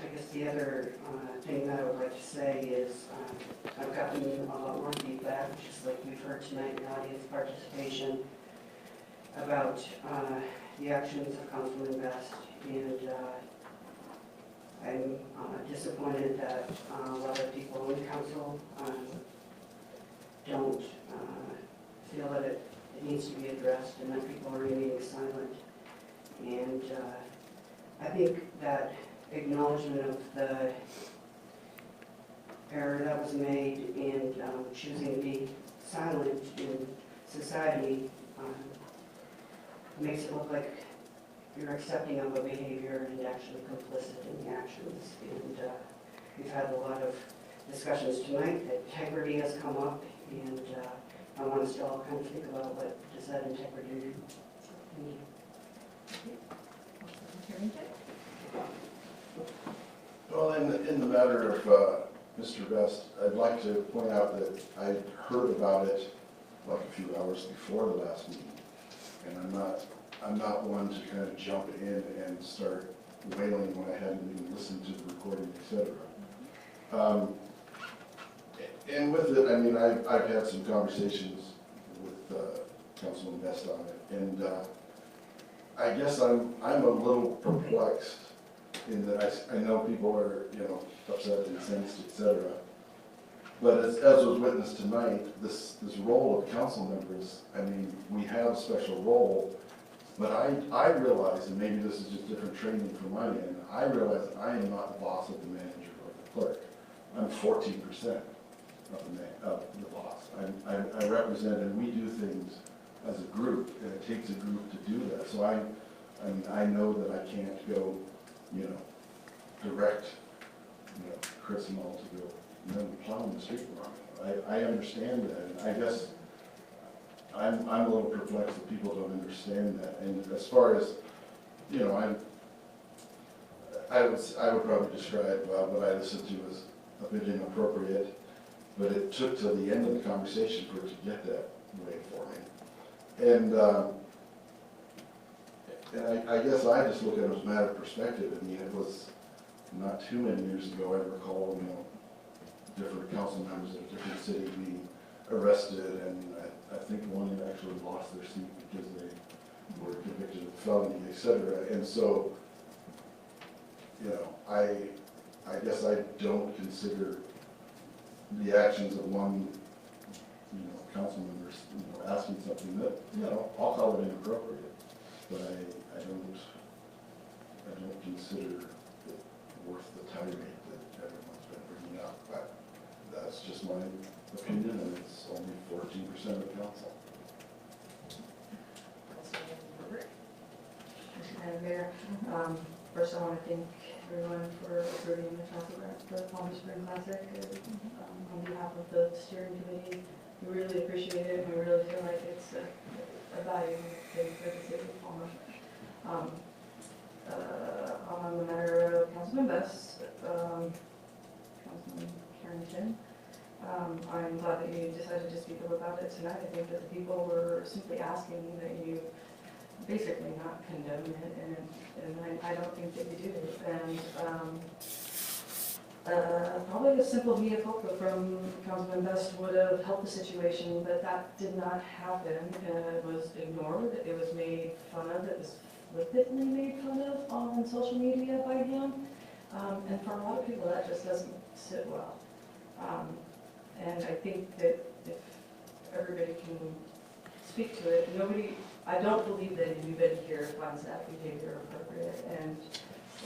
I guess the other thing that I would like to say is I've gotten a lot more feedback, just like we've heard tonight in audience participation, about the actions of Councilman Best, and I'm disappointed that a lot of people in council don't feel that it needs to be addressed and that people are remaining silent. And I think that acknowledgement of the error that was made in choosing to be silent in society makes it look like you're accepting of a behavior and actually complicit in the actions. And we've had a lot of discussions tonight. That integrity has come up, and I want us to all kind of think about what does that integrity mean. Well, in the matter of Mr. Best, I'd like to point out that I heard about it like a few hours before the last meeting, and I'm not one to kind of jump in and start wailing when I hadn't even listened to the recording, etc. And with it, I mean, I've had some conversations with Councilman Best on it, and I guess I'm a little perplexed in that I know people are, upset, incensed, etc. But as was witnessed tonight, this role of council members, I mean, we have a special role, but I realize, and maybe this is just different training from my end, I realize I am not the boss of the manager or the clerk. I'm 14% of the boss. I represent, and we do things as a group, and it takes a group to do that. So I know that I can't go, direct, Chris and all to go, plowing the street for me. I understand that, and I guess I'm a little perplexed that people don't understand that. And as far as, I would probably describe what I listened to as a bit inappropriate, but it took till the end of the conversation for it to get that way for me. And I guess I just look at it as a matter of perspective. I mean, it was not too many years ago, I recall, different council members of a different city being arrested, and I think one actually lost their seat because they were convicted of felony, etc. And so, I guess I don't consider the actions of one, council member, asking something that, I'll call it inappropriate, but I don't consider it worth the tirade that everyone's been bringing up. But that's just my opinion, and it's only 14% of council. Madam Mayor, first I want to thank everyone for approving the council grant for the Palmer Spring Classic. On behalf of the steering committee, we really appreciate it. We really feel like it's a valuable thing for the city of Palmer. On the matter of Councilman Best, Councilman Carrington, I'm glad that you decided to speak up about it tonight. I think that the people were simply asking that you basically not condone it, and I don't think that you do. And probably a simple mea culpa from Councilman Best would have helped the situation, but that did not happen. It was ignored, it was made fun of, it was flippantly made fun of on social media by him. And for a lot of people, that just doesn't sit well. And I think that if everybody can speak to it, I don't believe that anybody here finds that behavior appropriate, and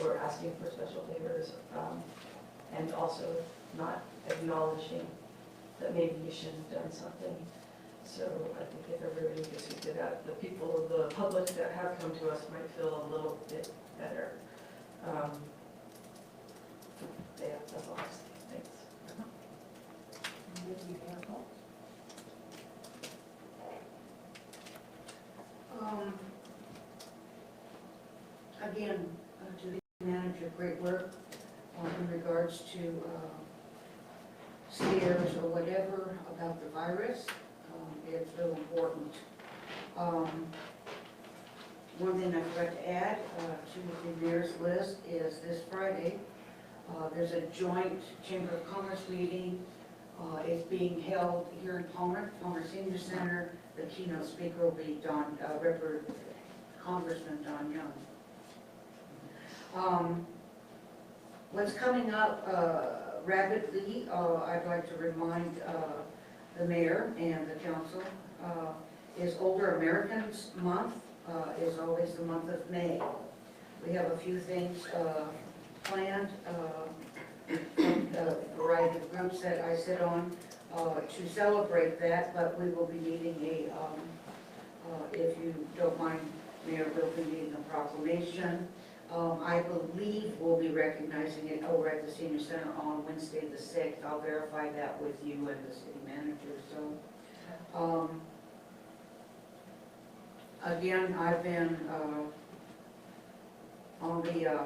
we're asking for special favors, and also not acknowledging that maybe you should have done something. So I think if everybody could speak to that, the people, the public that have come to us might feel a little bit better. Yeah, that's all I say. Thanks. Again, to the manager, great work in regards to scares or whatever about the virus. It's so important. One thing I forgot to add to the mayor's list is this Friday, There's a joint Chamber of Commerce meeting. It's being held here in Palmer Senior Center. The keynote speaker will be Congressman Don Young. What's coming up rapidly, I'd like to remind the mayor and the council, is Older Americans Month, is always the month of May. We have a few things planned, a variety of groups that I sit on to celebrate that, but we will be needing if you don't mind, Mayor, we'll be needing a proclamation. I believe we'll be recognizing it over at the Senior Center on Wednesday the 6th. I'll verify that with you and the city manager. So, again, I've been on the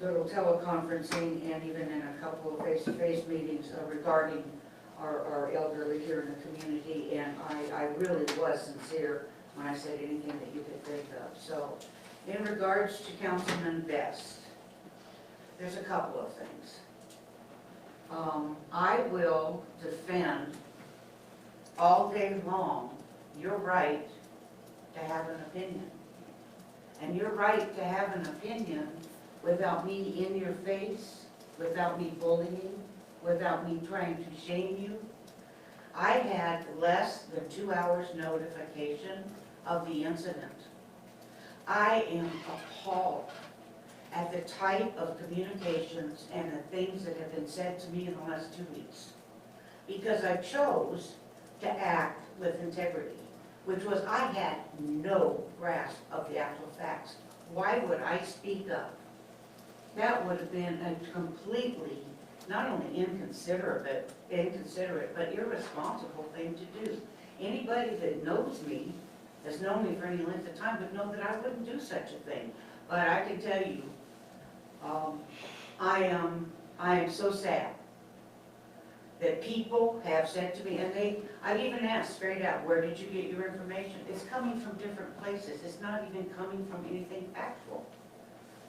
little teleconferencing and even in a couple of face-to-face meetings regarding our elderly here in the community, and I really was sincere when I said anything that you could think of. So, in regards to Councilman Best, there's a couple of things. I will defend all day long your right to have an opinion. And your right to have an opinion without me in your face, without me bullying, without me trying to shame you. I had less than 2 hours notification of the incident. I am appalled at the type of communications and the things that have been said to me in the last 2 weeks. Because I chose to act with integrity, which was I had no grasp of the actual facts. Why would I speak up? That would have been a completely, not only inconsiderate, but irresponsible thing to do. Anybody that knows me, has known me for any length of time, would know that I wouldn't do such a thing. But I can tell you, I am so sad that people have said to me, and I've even asked straight out, where did you get your information? It's coming from different places. It's not even coming from anything factual.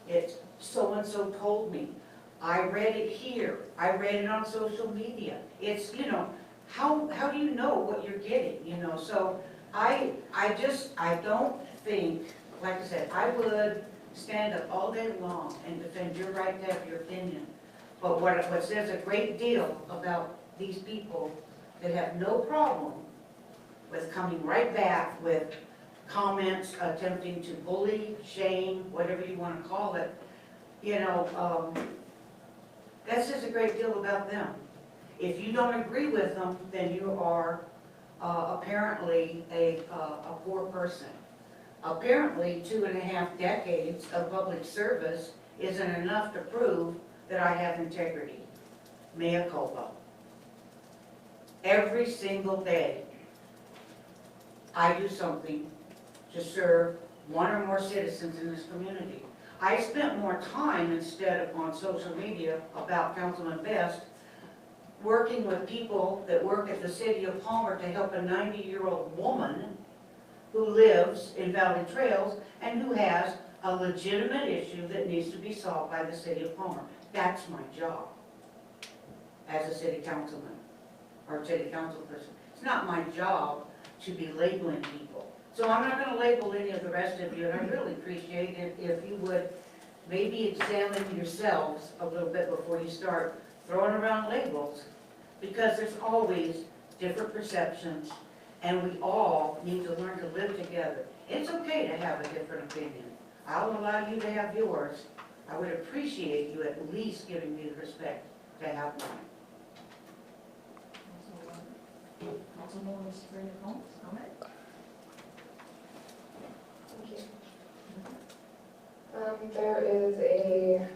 It's so-and-so told me. I read it here. I read it on social media. It's, how do you know what you're getting, So I don't think, like I said, I would stand up all day long and defend your right to have your opinion. But what says a great deal about these people that have no problem with coming right back with comments attempting to bully, shame, whatever you want to call it, that says a great deal about them. If you don't agree with them, then you are apparently a poor person. Apparently 2.5 decades of public service isn't enough to prove that I have integrity. Mea culpa. Every single day, I do something to serve one or more citizens in this community. I spent more time instead of on social media about Councilman Best working with people that work at the city of Palmer to help a 90-year-old woman who lives in Valley Trails and who has a legitimate issue that needs to be solved by the city of Palmer. That's my job as a city councilman or city council person. It's not my job to be labeling people. So I'm not going to label any of the rest of you, and I really appreciate it if you would maybe examine yourselves a little bit before you start throwing around labels, because there's always different perceptions, and we all need to learn to live together. It's okay to have a different opinion. I'll allow you to have yours. I would appreciate you at least giving me the respect to have mine. Councilwoman Sabrina Combs, comment? Thank you. There is a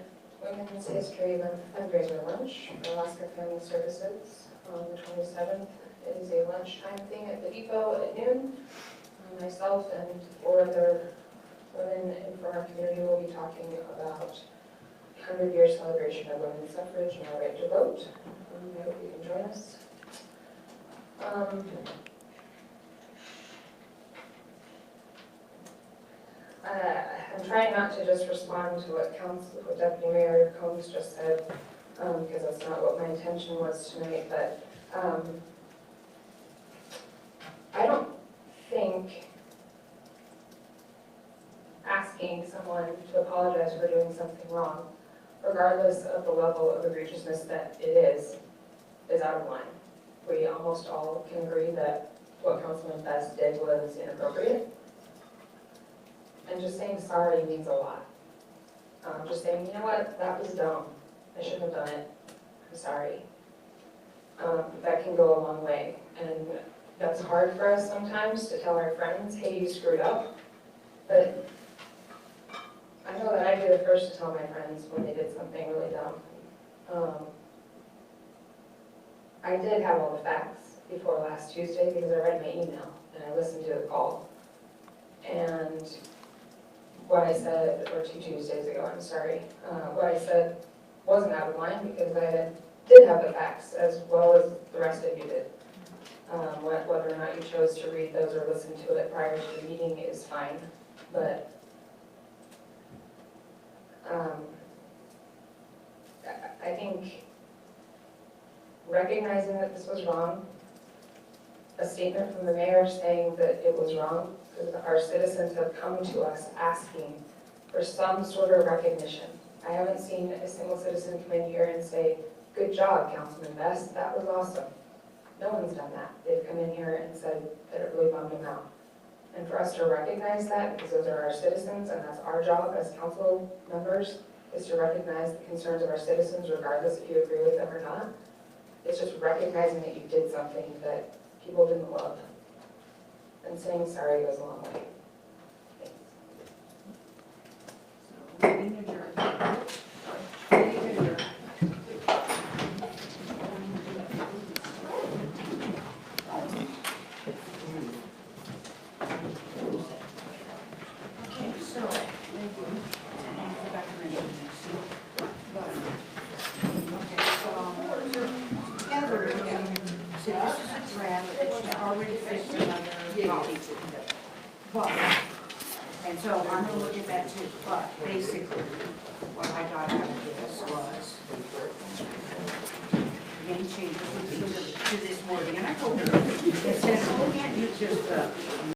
Women's History Month fundraiser lunch for Alaska Family Services on the 27th. It is a lunchtime thing at the depot at noon. Myself and 4 other women from our community will be talking about 100-year celebration of women's suffrage and our right to vote. I hope you can join us. I I'm trying not to just respond to what Deputy Mayor Combs just said, because that's not what my intention was tonight, but, I don't think asking someone to apologize for doing something wrong, regardless of the level of egregiousness that it is out of line. We almost all can agree that what Councilman Best did was inappropriate. And just saying sorry means a lot. Just saying, you know what, that was dumb. I shouldn't have done it. I'm sorry. That can go a long way. And that's hard for us sometimes to tell our friends, hey, you screwed up. But I know that I'd be the first to tell my friends when they did something really dumb. I did have all the facts before last Tuesday because I read my email and I listened to the call. And what I said, or 2 Tuesdays ago, I'm sorry, what I said wasn't out of line because I did have the facts as well as the rest of you did. Whether or not you chose to read those or listen to it prior to the meeting is fine, but I think recognizing that this was wrong, a statement from the mayor saying that it was wrong, because our citizens have come to us asking for some sort of recognition. I haven't seen a single citizen come in here and say, good job, Councilman Best, that was awesome. No one's done that. They've come in here and said that it really bummed them out. And for us to recognize that, because those are our citizens, and that's our job as council members, is to recognize the concerns of our citizens, regardless if you agree with them or not. It's just recognizing that you did something that people didn't love. And saying sorry goes a long way. Meeting adjourned. Meeting adjourned. Okay, so, Heather, so this is a draft that she's already fixed another policy. But, and so I'm gonna look at that too, but basically, what I got out of this was any changes to this wording, and I told her, it says, oh, can't use just the